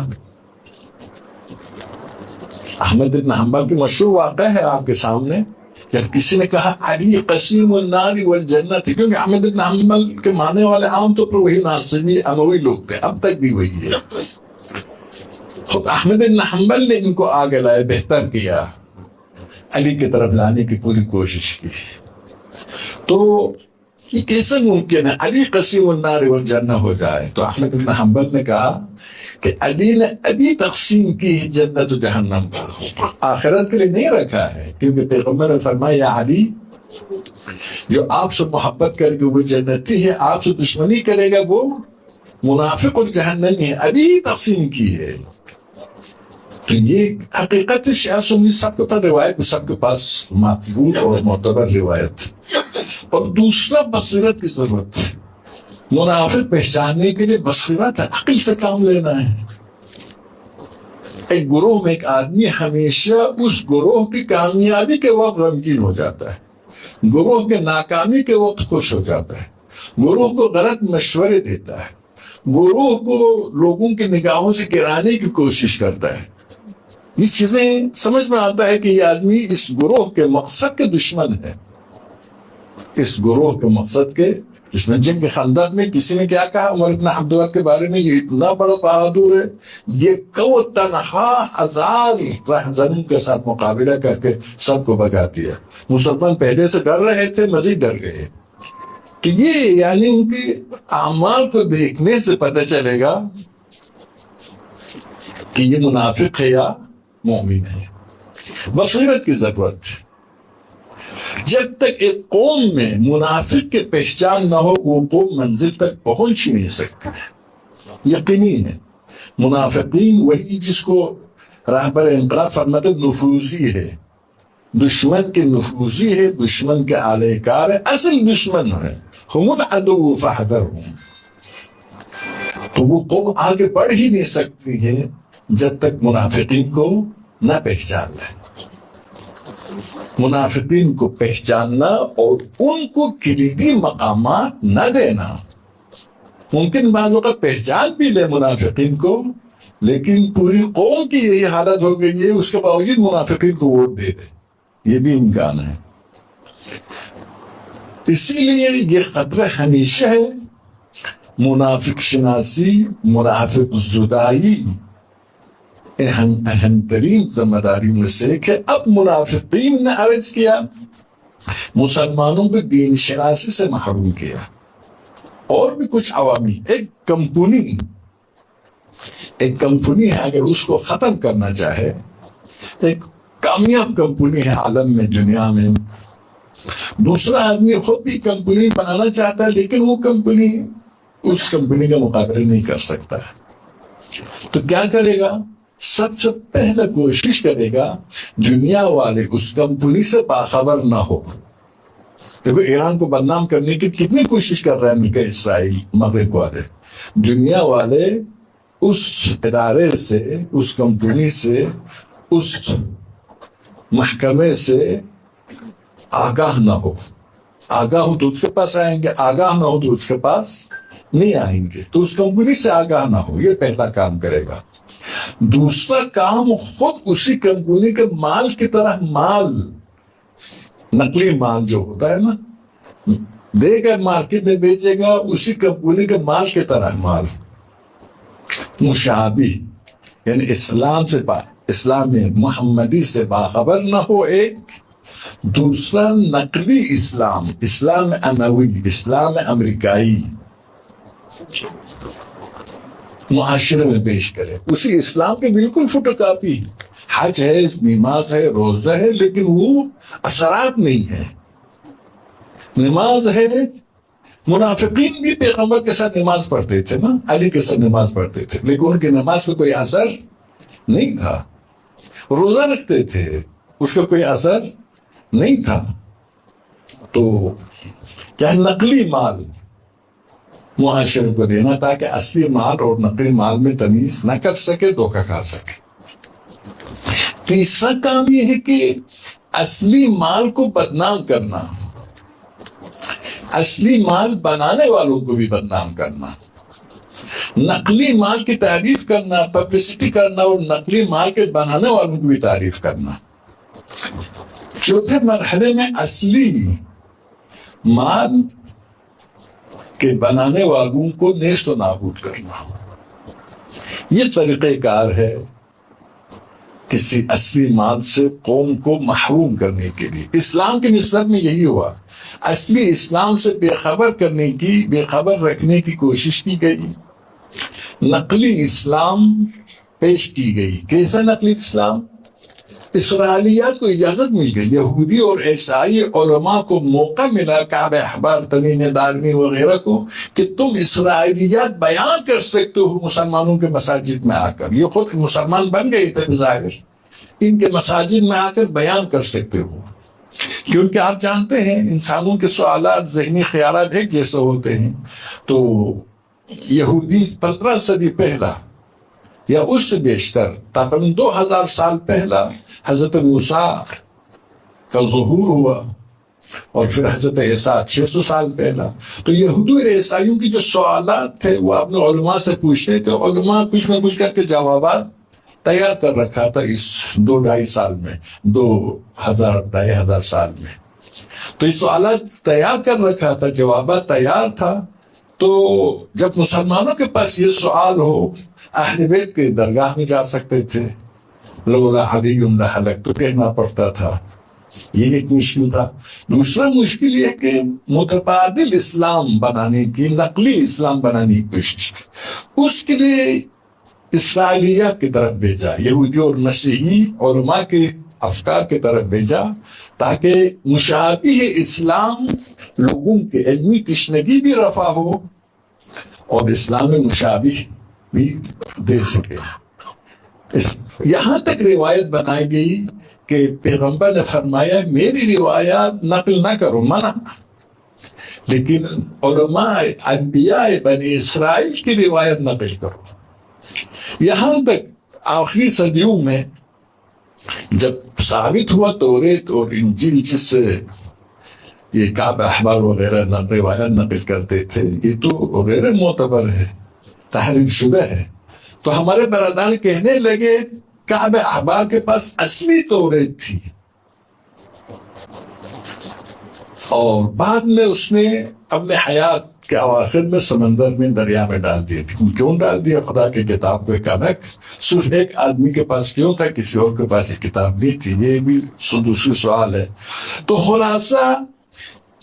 احمد بن حنبل کی مشہور واقعہ ہے آپ کے سامنے، جب کسی نے کہا علی قسیم النار والجنت، کیونکہ احمد بن حنبل کے ماننے والے عام طور پر وہی ناصبی اموی لوگ تھے، اب تک بھی وہی ہے. خود احمد بن حنبل نے ان کو آگے لائے، بہتر کیا، علی کی طرف لانے کی پوری کوشش کی. تو یہ کیسے ممکن ہے علی قسیم النار والجنت ہو جائے؟ تو احمد بن حنبل نے کہا کہ علی نے ابھی تقسیم کی جنت و جہنم کو، آخرت کے لیے نہیں رکھا ہے. کیونکہ پیغمبر نے فرمایا یا علی، جو آپ سے محبت کرے گا وہ جنتی ہے، آپ سے دشمنی کرے گا وہ منافق اور جہنمی ہے. ابھی تقسیم کی ہے. تو یہ حقیقت شیعہ سنی سب کے پاس روایت، سب کے پاس مقبول اور معتبر روایت. اور دوسرا بصیرت کی ضرورت ہے. منافق پہچاننے کے لیے بصیرت ہے، عقل سے کام لینا ہے. ایک گروہ میں ایک آدمی ہمیشہ اس گروہ کی کامیابی کے وقت غمگین ہو جاتا ہے، گروہ کے ناکامی کے وقت خوش ہو جاتا ہے، گروہ کو غلط مشورے دیتا ہے، گروہ کو لوگوں کی نگاہوں سے گرانے کی کوشش کرتا ہے. یہ چیزیں سمجھ میں آتا ہے کہ یہ آدمی اس گروہ کے مقصد کے دشمن ہے، اس گروہ کے مقصد کے اس میں جنگ خندق میں کسی نے کیا کہا عمر بن عبداللہ کے بارے میں، یہ اتنا بڑا بہادر ہے، یہ کو تنہا 1000 رہزنوں کے ساتھ مقابلہ کر کے سب کو بھگا دیا۔ مسلمان پہلے سے ڈر رہے تھے، مزید ڈر گئے۔ تو یہ یعنی ان کے اعمال کو دیکھنے سے پتہ چلے گا کہ یہ منافق ہے یا مومن ہے۔ بصیرت کی ضرورت ہے۔ جب تک ایک قوم میں منافق کی پہچان نہ ہو، وہ قوم منزل تک پہنچ ہی نہیں سکتی۔ یقینی ہے منافقین وہی جس کو راہبر انقلاب فرماتے نفوذی ہے، دشمن کے نفوذی ہے، دشمن کے اعلی کار ہے، اصل دشمن ہے، ہم العدو فاحذرهم۔ تو وہ قوم آگے بڑھ ہی نہیں سکتی ہے جب تک منافقین کو نہ پہچان لے۔ منافقین کو پہچاننا اور ان کو کلیدی مقامات نہ دینا۔ ممکن بعضوں کا پہچان بھی لے منافقین کو، لیکن پوری قوم کی یہی حالت ہو گئی ہے، اس کے باوجود منافقین کو ووٹ دے دے، یہ بھی امکان ہے۔ اسی لیے یہ خطرہ ہمیشہ ہے منافق شناسی، منافق زدائی اہم ترین ذمہ داری میں سے کہ اب منافقین نے عرض کیا، مسلمانوں کو دین شناسی سے محروم کیا۔ اور بھی کچھ عوامی، ایک کمپنی ہے، اگر اس کو ختم کرنا چاہے، ایک کامیاب کمپنی ہے عالم میں، دنیا میں، دوسرا آدمی خود بھی کمپنی بنانا چاہتا ہے، لیکن وہ کمپنی اس کمپنی کا مقابلہ نہیں کر سکتا، تو کیا کرے گا؟ سب سے پہلے کوشش کرے گا دنیا والے اس کمپنی سے باخبر نہ ہو۔ دیکھو ایران کو بدنام کرنے کی کتنی کوشش کر رہے ہیں امریکہ، اسرائیل، مغرب والے۔ دنیا والے اس ادارے سے، اس کمپنی سے، اس محکمے سے آگاہ نہ ہو۔ آگاہ ہو تو اس کے پاس آئیں گے، آگاہ نہ ہو تو اس کے پاس نہیں آئیں گے۔ تو اس کمپنی سے آگاہ نہ ہو، یہ پہلا کام کرے گا۔ دوسرا کام، خود اسی کمپنی کے مال کی طرح مال، نقلی مال جو ہوتا ہے نا، دے گا مارکیٹ میں بیچے گا، اسی کمپنی کے مال کی طرح مال مشابہ، یعنی اسلام محمدی سے باخبر نہ ہو ایک، دوسرا نقلی اسلام اموی، اسلام امریکائی معاشرے میں پیش کرے، اسی اسلام کے بالکل فوٹو کاپی۔ حج ہے، نماز ہے، روزہ ہے، لیکن وہ اثرات نہیں ہے۔ نماز ہے، منافقین بھی پیغمبر کے ساتھ نماز پڑھتے تھے نا، علی کے ساتھ نماز پڑھتے تھے، لیکن ان کی نماز کو کوئی اثر نہیں تھا۔ روزہ رکھتے تھے، اس کا کوئی اثر نہیں تھا۔ تو کیا نقلی مال معاشرے کو دینا تاکہ اصلی مال اور نقلی مال میں تمیز نہ کر سکے، دھوکہ کھا سکے۔ تیسرا کام یہ ہے کہ اصلی مال کو بدنام کرنا، اصلی مال بنانے والوں کو بھی بدنام کرنا، نقلی مال کی تعریف کرنا، پبلسٹی کرنا، اور نقلی مال کے بنانے والوں کو بھی تعریف کرنا۔ چوتھے مرحلے میں اصلی مال کے بنانے والوں کو نیست و نابود کرنا۔ یہ طریقہ کار ہے کسی اصلی مال سے قوم کو محروم کرنے کے لیے۔ اسلام کی نسبت میں یہی ہوا، اصلی اسلام سے بے خبر رکھنے کی کوشش کی گئی، نقلی اسلام پیش کی گئی۔ کیسا نقلی اسلام؟ اسرائیلیات کو اجازت مل گئی، یہودی اور عیسائی علماء کو موقع ملا، کعب احبار، تمیم دارمی وغیرہ کو، کہ تم اسرائیلیات بیان کر سکتے ہو مسلمانوں کے مساجد میں آ کر۔ یہ خود مسلمان بن گئے تھے بظاہر، ان کے مساجد میں آ کر بیان کر سکتے ہو، کیونکہ آپ جانتے ہیں انسانوں کے سوالات، ذہنی خیالات ایک جیسے ہوتے ہیں۔ تو یہودی 15 صدی پہلا یا اس سے بیشتر، تقریباً 2000 سال پہلا حضرت موسیٰ کا ظہور ہوا، اور پھر حضرت عیسیٰ 600 سال پہلا۔ تو یہودی اور عیسائیوں کی جو سوالات تھے وہ اپنے علماء سے پوچھتے تھے، علماء کچھ نہ کچھ کر کے جوابات تیار کر رکھا تھا اس 2-2.5 سال میں، 2000-2500 سال میں۔ تو یہ سوالات تیار کر رکھا تھا، جوابات تیار تھا. تو جب مسلمانوں کے پاس یہ سوال ہو، اہل بیت کے درگاہ میں جا سکتے تھے، لولا علی لہلک تو کہنا پڑتا تھا. یہ ایک مشکل تھا. دوسرا مشکل یہ کہ متبادل اسلام بنانے کی، نقلی اسلام بنانے کی کوشش کی. اس کے لیے اسرائیلیات کی طرف بھیجا، یہودی اور مسیحی علماء کے افکار کی طرف بھیجا، تاکہ مشابہ اسلام لوگوں کے علمی تشنگی بھی رفع ہو اور اسلام مشابہ بھی دے سکے. یہاں تک روایت بنائی گئی کہ پیغمبر نے فرمایا میری روایات نقل نہ کرو، منع. لیکن علماء انبیاء بنی اسرائیل کی روایت نقل کرو. یہاں تک آخری صدیوں میں جب ثابت ہوا توریت اور انجیل جس سے یہ کعب احبار وغیرہ روایت نقل کرتے تھے، یہ تو غیر معتبر ہے، تحریف شدہ ہے. تو ہمارے برادران کہنے لگے کعب احبار کے پاس اصلی توریت تھی، اور بعد میں اس نے اپنے حیات کے اواخر میں سمندر میں دریا میں ڈال دیے تھے. کیوں ڈال دیا؟ خدا کی کتاب کو اچانک صرف ایک آدمی کے پاس کیوں تھا، کسی اور کے پاس یہ کتاب نہیں تھی؟ یہ بھی دوسری سوال ہے. تو خلاصہ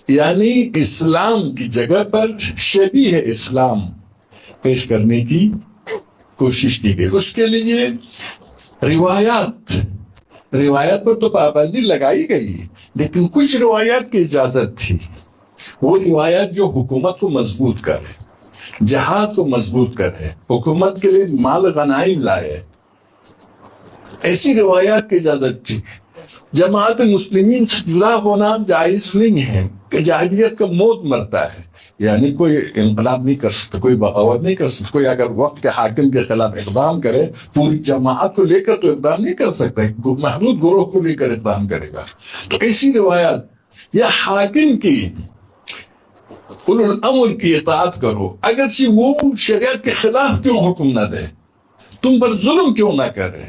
یعنی اسلام کی جگہ پر شبیہ اسلام پیش کرنے کی کوشش کی گئی. اس کے لیے روایات پر تو پابندی لگائی گئی، لیکن کچھ روایات کی اجازت تھی. وہ روایات جو حکومت کو مضبوط کرے، جہاد کو مضبوط کرے، حکومت کے لیے مال غنائم لائے، ایسی روایات کی اجازت تھی. جماعت مسلمین سے جدا ہونا جائز نہیں ہے کہ جاہلیت کا موت مرتا ہے. یعنی کوئی انقلاب نہیں کر سکتا، کوئی بغاوت نہیں کر سکتا. کوئی اگر وقت کے حاکم کے خلاف اقدام کرے، پوری جماعت کو لے کر تو اقدام نہیں کر سکتا، محدود گروہ کو لے کر اقدام کرے گا. تو ایسی روایات یا حاکم کی، اولو الامر کی اطاعت کرو، اگرچہ وہ شریعت کے خلاف کیوں حکم نہ دے، تم پر ظلم کیوں نہ کرے.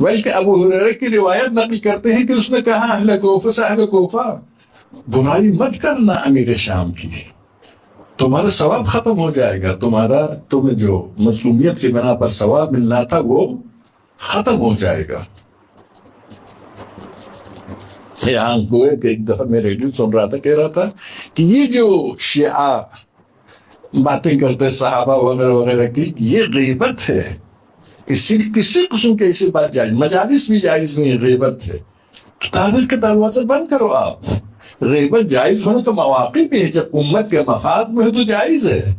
بلکہ ابو ہریرہ کی روایت نقل کرتے ہیں کہ اس نے کہا اہل کوفہ سے، اہل کوفہ برائی مت کرنا امیر شام کی، تمہارا ثواب ختم ہو جائے گا، تمہیں جو مظلومیت کی بنا پر ثواب ملنا تھا وہ ختم ہو جائے گا. یہاں گوئے کہ ایک دفعہ میں ریڈیو سن رہا تھا، کہہ رہا تھا کہ یہ جو شیعہ باتیں کرتے صحابہ وغیرہ وغیرہ کی، یہ غیبت ہے. کسی قسم کی ایسی بات جائز، مجالس بھی جائز نہیں، غیبت ہے. تو تاریخ کا دروازہ بند کرو. آپ غیبت جائز ہونے کا مواقع بھی ہے، جب امت کے مفاد میں ہے تو جائز ہے،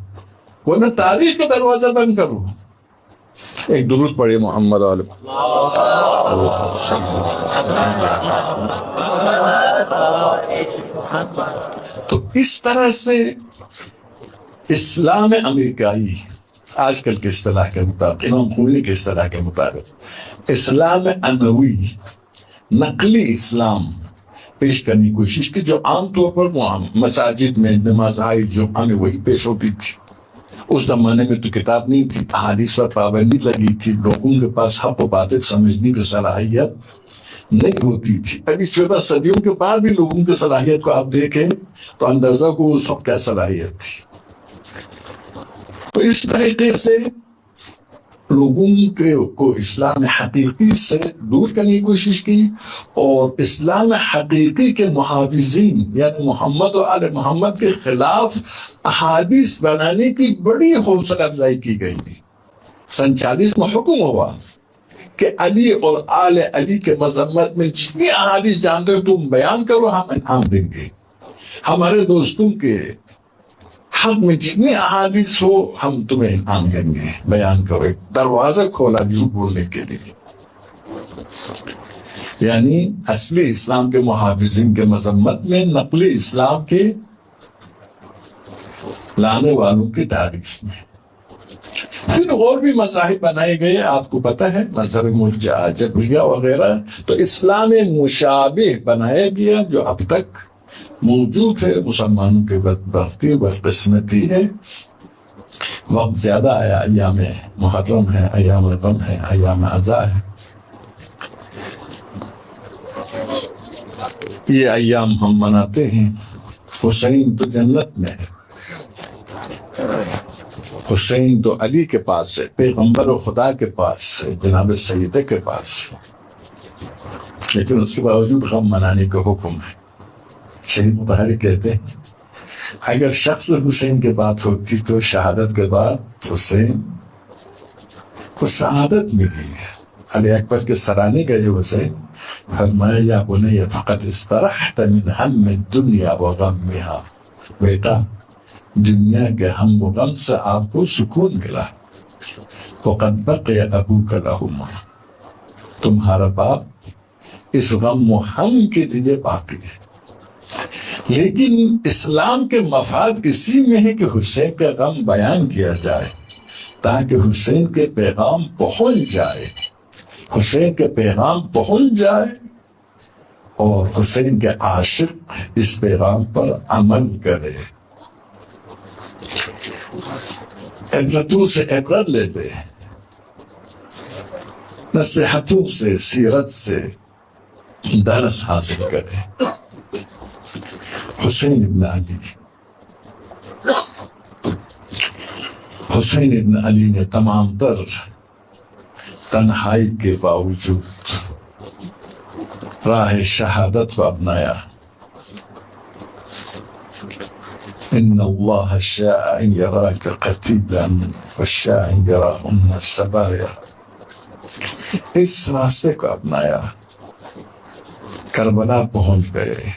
ورنہ تاریخ کا دروازہ بند کرو. ایک درود پڑھے محمد علیہ. تو اس طرح سے اسلام امریکائی آج کل کے اصطلاح کے مطابق، امام خمینی کے اصطلاح کے مطابق اسلام اموی، نقلی اسلام پیش کرنے کی کوشش کی، جو عام طور پر مساجد میں نمازهای جمعہ میں وہی پیش ہوتی تھی. اس زمانے میں تو کتاب نہیں تھی، احادیث پر پابندی لگی تھی، لوگوں کے پاس حق و باطل سمجھنے کی صلاحیت نہیں ہوتی تھی. ابھی 14 صدیوں کے بعد بھی لوگوں کی صلاحیت کو آپ دیکھیں تو اندازہ کو اس وقت کیا صلاحیت تھی. تو اس طریقے سے لوگوں کو اسلام حقیقی سے دور کرنے کی کوشش کی، اور اسلام حقیقی کے محافظین یعنی محمد و آل محمد کے خلاف احادیث بنانے کی بڑی حوصلہ افزائی کی گئی. 47 میں حکم ہوا کہ علی اور آل علی کے مذمت میں جتنی احادیث جانتے ہو تم بیان کرو، ہم انعام دیں گے. ہمارے دوستوں کے حق میں جتنی احادیث ہو ہم تمہیں انعام دیں گے، بیان کرو. ایک دروازہ کھولا جھوٹ بولنے کے لیے. یعنی اصلی اسلام کے محافظین کے مذمت میں، نقلی اسلام کے لانے والوں کی تعریف میں. پھر اور بھی مذاہب بنائے گئے، آپ کو پتہ ہے، مذہب مرجعہ، جبریہ وغیرہ. تو اسلام مشابہ بنایا گیا جو اب تک موجود ہے. مسلمانوں کی بدبختی بدقسمتی ہے. وقت زیادہ آیا، ایام محرم ہے، ایام غم ہے، ایام عزا ہے. یہ ایام ہم مناتے ہیں، حسین تو جنت میں ہے، حسین تو علی کے پاس ہے، پیغمبر و خدا کے پاس ہے، جناب سیدہ کے پاس ہے، لیکن اس کے باوجود غم منانے کا حکم ہے۔ شہید مطہری کہتے ہیں اگر شخص حسین کی بات ہوتی تو شہادت کے بعد حسین کو شہادت ملی ہے۔ علی اکبر کے سرانے کا یہ حسین فرمایا یا بنی فقد استرحت من ہم الدنیا وغمہا، بیٹا دنیا کے ہم و غم سے آپ کو سکون ملا، وقد بقی ابوک لہما، تمہارا باپ اس غم و ہم کے لیے باقی ہے۔ لیکن اسلام کے مفاد اسی میں ہے کہ حسین کا غم بیان کیا جائے تاکہ حسین کے پیغام پہنچ جائے، حسین کے پیغام پہنچ جائے اور حسین کے عاشق اس پیغام پر عمل کرے، عبرتوں سے عبرت لیتے، نصیحتوں سے، سیرت سے درس حاصل کرے۔ حسین ابن علی، حسین ابن علی نے تمام تر تنہائی کے باوجود راہ شہادت کو اپنایا۔ ان اللہ شاء ان یراک قتیلا وشاء ان یراہن سبایا، اس راستے کو اپنایا، کربلا پہنچ گئے۔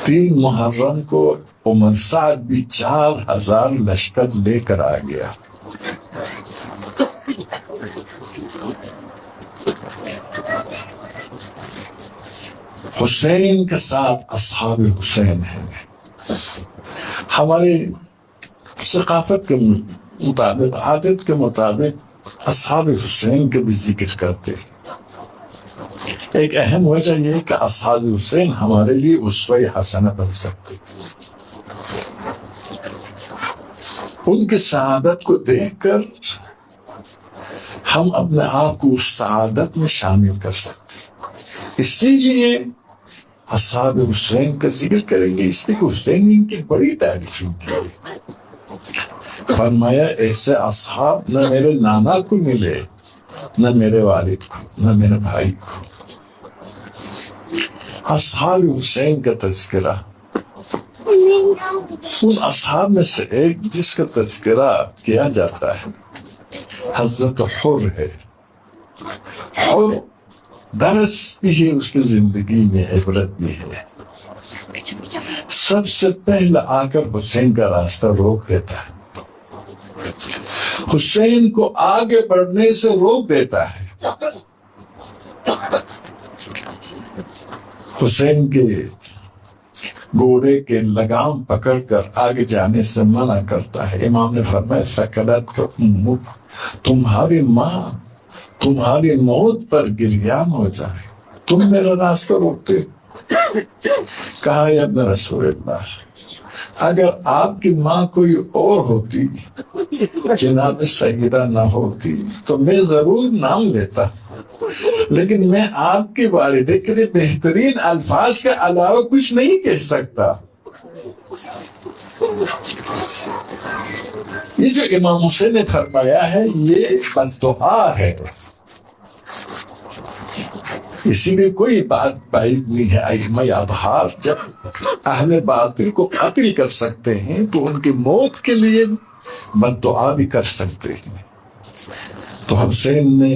3 محرم کو عمر سعد بھی 4000 لشکر لے کر آ گیا۔ حسین کے ساتھ اصحاب حسین ہیں۔ ہماری ثقافت کے مطابق، عادت کے مطابق اصحاب حسین کے بھی ذکر کرتے ہیں۔ ایک اہم وجہ یہ ہے کہ اصحاب حسین ہمارے لیے اسوہ حسنہ بن سکتے، ان کی سعادت کو دیکھ کر ہم اپنے آپ کو اس سعادت میں شامل کر سکتے، اسی لیے اصحاب حسین کا ذکر کریں گے، اس لیے کہ حسین نے ان کی بڑی تعریف کی ہے۔ فرمایا ایسے اصحاب نہ میرے نانا کو ملے، نہ میرے والد کو، نہ میرے بھائی کو۔ اصحاب حسین کا تذکرہ، ان اصحاب میں سے ایک جس کا تذکرہ کیا جاتا ہے حضرت حر ہے۔ حر درس بھی ہے، اس کی زندگی میں عبرت بھی ہے۔ سب سے پہلے آ کر حسین کا راستہ روک دیتا ہے، حسین کو آگے بڑھنے سے روک دیتا ہے، حسین کے گھوڑے کے لگام پکڑ کر آگے جانے سے منع کرتا ہے۔ امام نے فرمایا ثقلت امک، تمہاری ماں تمہاری موت پر گریان ہو جائے، تم میرا راستہ روکتے۔ کہا یا ابن رسول اللہ، اگر آپ کی ماں کوئی اور ہوتی، جناب سیدہ نہ ہوتی تو میں ضرور نام لیتا، لیکن میں آپ کے والدے کے لیے بہترین الفاظ کے علاوہ کچھ نہیں کہہ سکتا۔ یہ جو امام حسین نے فرمایا ہے یہ بددعا ہے، اسی لیے کوئی بات بعید نہیں ہے۔ ائمہ اطہار جب اہل باطل کو قتل کر سکتے ہیں تو ان کی موت کے لیے بددعا بھی کر سکتے ہیں۔ تو حسین نے،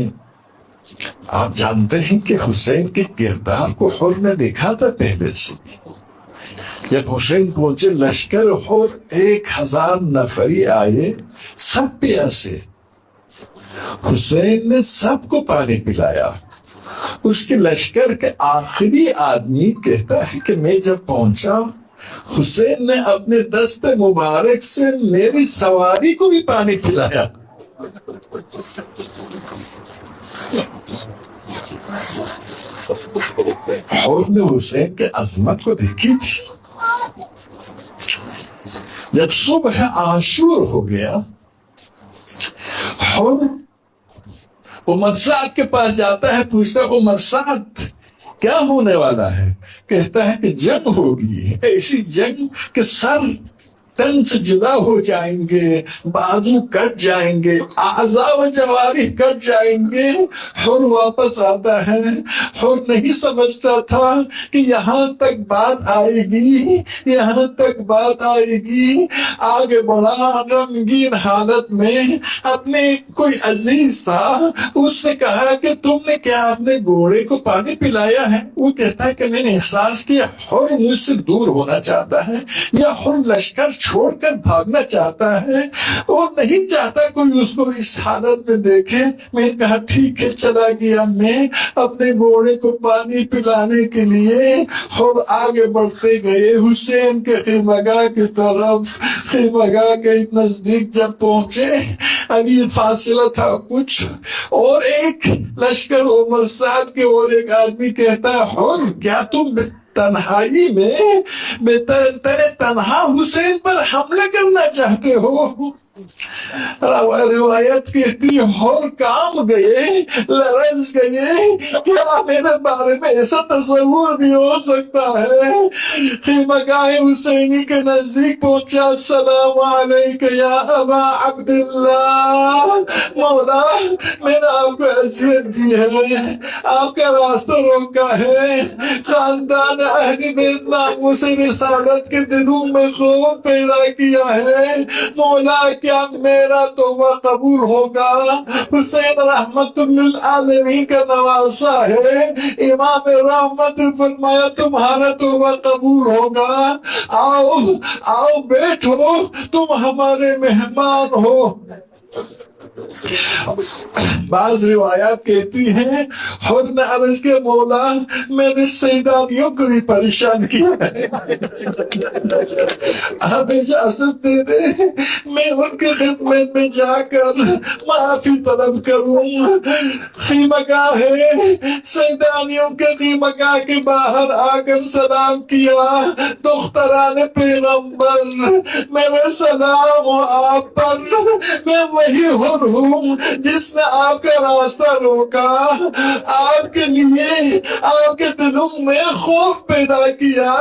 آپ جانتے ہیں کہ حسین کے کردار کو حر نے دیکھا تھا پہلے سے۔ جب حسین پہنچے لشکر حر 1000 نفری آئے، سب پیاسے، حسین نے سب کو پانی پلایا۔ اس کے لشکر کے آخری آدمی کہتا ہے کہ میں جب پہنچا حسین نے اپنے دست مبارک سے میری سواری کو بھی پانی پلایا۔ حر نے حسین کے عظمت کو دیکھی تھی۔ جب صبح عاشور ہو گیا، حر عمر سعد کے پاس جاتا ہے، پوچھتا ہے عمر سعد کیا ہونے والا ہے؟ کہتا ہے کہ جنگ ہوگی، ایسی جنگ کہ سر تن سے جدا ہو جائیں گے، بازو کٹ جائیں گے، اعضاء و جوارح کٹ جائیں گے۔ حر واپس آتا ہے، حر نہیں سمجھتا تھا کہ یہاں تک بات آئے گی، یہاں تک بات آئے گی۔ آگے بڑھا غمگین حالت میں، اپنے کوئی عزیز تھا، اس سے کہا کہ تم نے کیا اپنے گھوڑے کو پانی پلایا ہے؟ وہ کہتا ہے کہ میں نے احساس کیا حر مجھ سے دور ہونا چاہتا ہے، یا حر لشکر چھوڑ کر بھاگنا چاہتا ہے، اور نہیں چاہتا کوئی اس کو اس حالت میں دیکھے۔ میں نے کہا ٹھیک ہے، چلا گیا میں اپنے گھوڑے کو پانی پلانے کے لیے۔ اور آگے بڑھتے گئے حسین کے خیمگاہ کی طرف۔ خیمگاہ کے نزدیک جب پہنچے، ابھی فاصلہ تھا کچھ، اور ایک لشکر عمر سعد کے اور ایک آدمی کہتا ہے حر کیا تم تنہائی میں تیرے تنہا حسین پر حملہ کرنا چاہتے ہو؟ روایت کہتی حر کام گئے، لرز گئے، کیا میرے بارے میں ایسا تصور بھی ہو سکتا ہے؟ خیمگاہ حسینی کے نزدیک پہنچا۔ السلام علیکم یا ابا عبداللہ، مولا میں نے آپ کو حیثیت دی ہے، آپ کا راستہ روکا ہے، خاندان اہل بیت ناموس رسالت کے دلوں میں خوف پیدا کیا ہے، مولا کیا میرا توبہ قبول ہوگا؟ حسین رحمت للعالمین کا نواسا ہے، امام رحمت فرمایا تمہارا توبہ قبول ہوگا، آؤ آؤ بیٹھو، تم ہمارے مہمان ہو۔ بعض روایات کہتی ہیں حر نے عرض کے مولا میں نے سیدانیوں کو بھی پریشان کیا ہے، آپ اجازت دے دیں میں ان کے خدمت میں جا کر معافی طلب کروں۔ خیمگاہ ہے، سیدانیوں کے خیمگاہ کے باہر آ کر سلام کیا۔ دختران پیغمبر میرے سلام ہو آپ پر، میں وہی حر ہوں جس نے آپ کا راستہ روکا، آپ کے لیے آپ کے دلوں میں خوف پیدا کیا،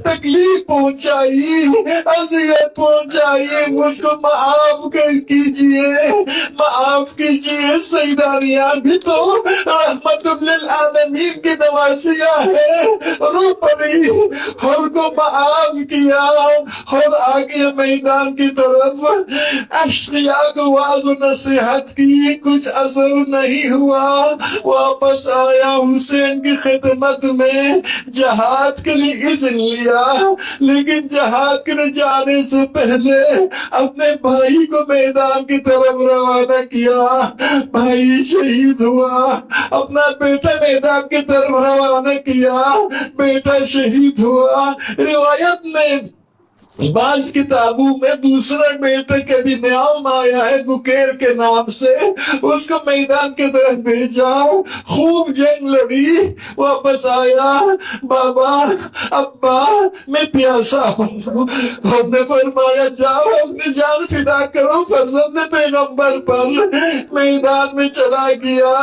تکلیف پہنچائی، اذیت پہنچائی، مجھ کو معاف کیجیے، معاف کیجیے۔ سیدانیاں بھی تو رحمت للعالمین کی نواسیاں ہے، رو پڑی، حر کو معاف کیا، اور آگے میدان کی طرف اشقیاء کو واعظ و نصیحت کی، کچھ اثر نہیں ہوا، واپس آیا حسین کی خدمت میں، جہاد کے لیے اذن لیا، لیکن جہاد کے لیے جانے سے پہلے اپنے بھائی کو میدان کی طرف روانہ کیا، بھائی شہید ہوا، اپنا بیٹا میدان کی طرف روانہ کیا، بیٹا شہید ہوا۔ روایت میں بعض کتابوں میں دوسرا بیٹا کا بھی نام آیا ہے بکیر کے نام سے، اس کو میدان کی طرف بھیجا، خوب جنگ لڑی، واپس آیا، بابا ابا میں پیاسا ہوں، ہم نے فرمایا جاؤ اپنی جان فدا کرو فرزند پیغمبر پر۔ میدان میں چلا گیا،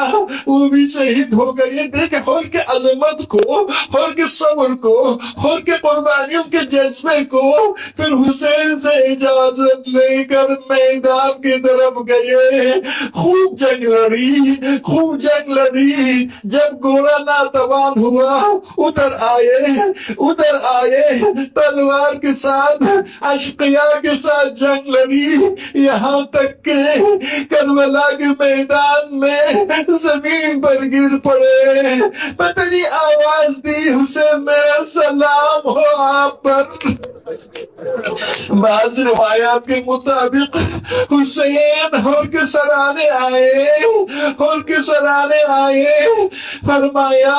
وہ بھی شہید ہو گئی۔ دیکھ حر کے عظمت کو، حر کے صبر کو، حر کے قربانیوں کے جذبے کو۔ پھر حسین سے اجازت لے کر میدان کی طرف گئے، خوب جنگ لڑی، خوب جنگ لڑی۔ جب گھوڑا ناتوان ہوا، ادھر آئے تلوار کے ساتھ، اشقیاء کے ساتھ جنگ لڑی، یہاں تک کہ کربلا کے میدان میں زمین پر گر پڑے۔ پتہ نہیں آواز دی حسین میرا سلام ہو آپ پر۔ بعض روایات کے مطابق حسین حر کے سرانے آئے، فرمایا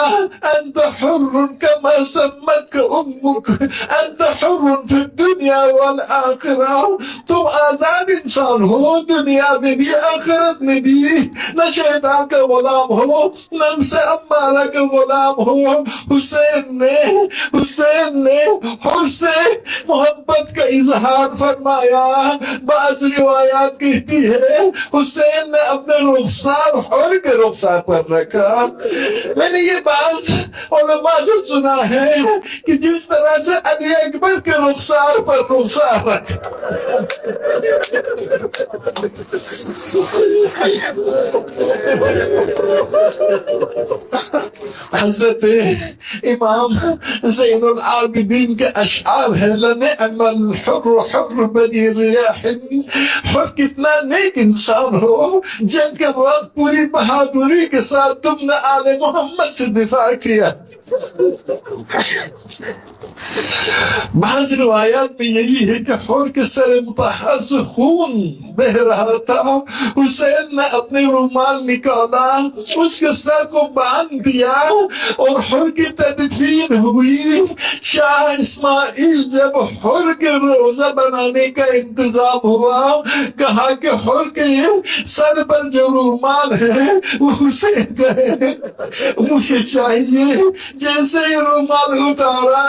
انت حر کما سمتک امک، انت حر فی الدنیا والآخرہ، تم آزاد انسان ہو، دنیا میں بھی آخرت میں بھی، نہ شیطان کا غلام ہو، نہ نفس امارہ کا غلام ہو۔ حسین نے حر سے محبت کا اظہار فرمایا. بعض روایات کہتی ہے حسین نے اپنے رخسار حور کے رخسار پر رکھا. میں نے یہ بعض علماء سے سنا ہے کہ جس طرح سے علی اکبر کے رخسار پر رخسار رکھا. حضرت امام زین العابدین کے اشعار ہے لَنِعْمَ الْحُرُّ حُرُّ بَنِي رِيَاحٍ. حر کتنا نیک انسان ہو جنگ کے وقت پوری بہادری کے ساتھ تم نے آل محمد سے دفاع کیا. بعض روایات میں یہی ہے کہ حور کے سر مطہر سے خون بہ رہا تھا. حسین نے اپنے رومال نکالا, اس کے سر کو باندھ دیا اور حور کی تدفین ہوئی. شاہ اسماعیل جب حور کے روزہ بنانے کا انتظام ہوا کہا کہ حور کے سر پر جو رومال ہے وہ حسین کا ہے. مجھے چاہیے جیسے ہی رومال اتارا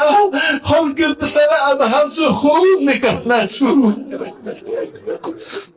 حور کے سر ادھر سے خون نکلنا شروع.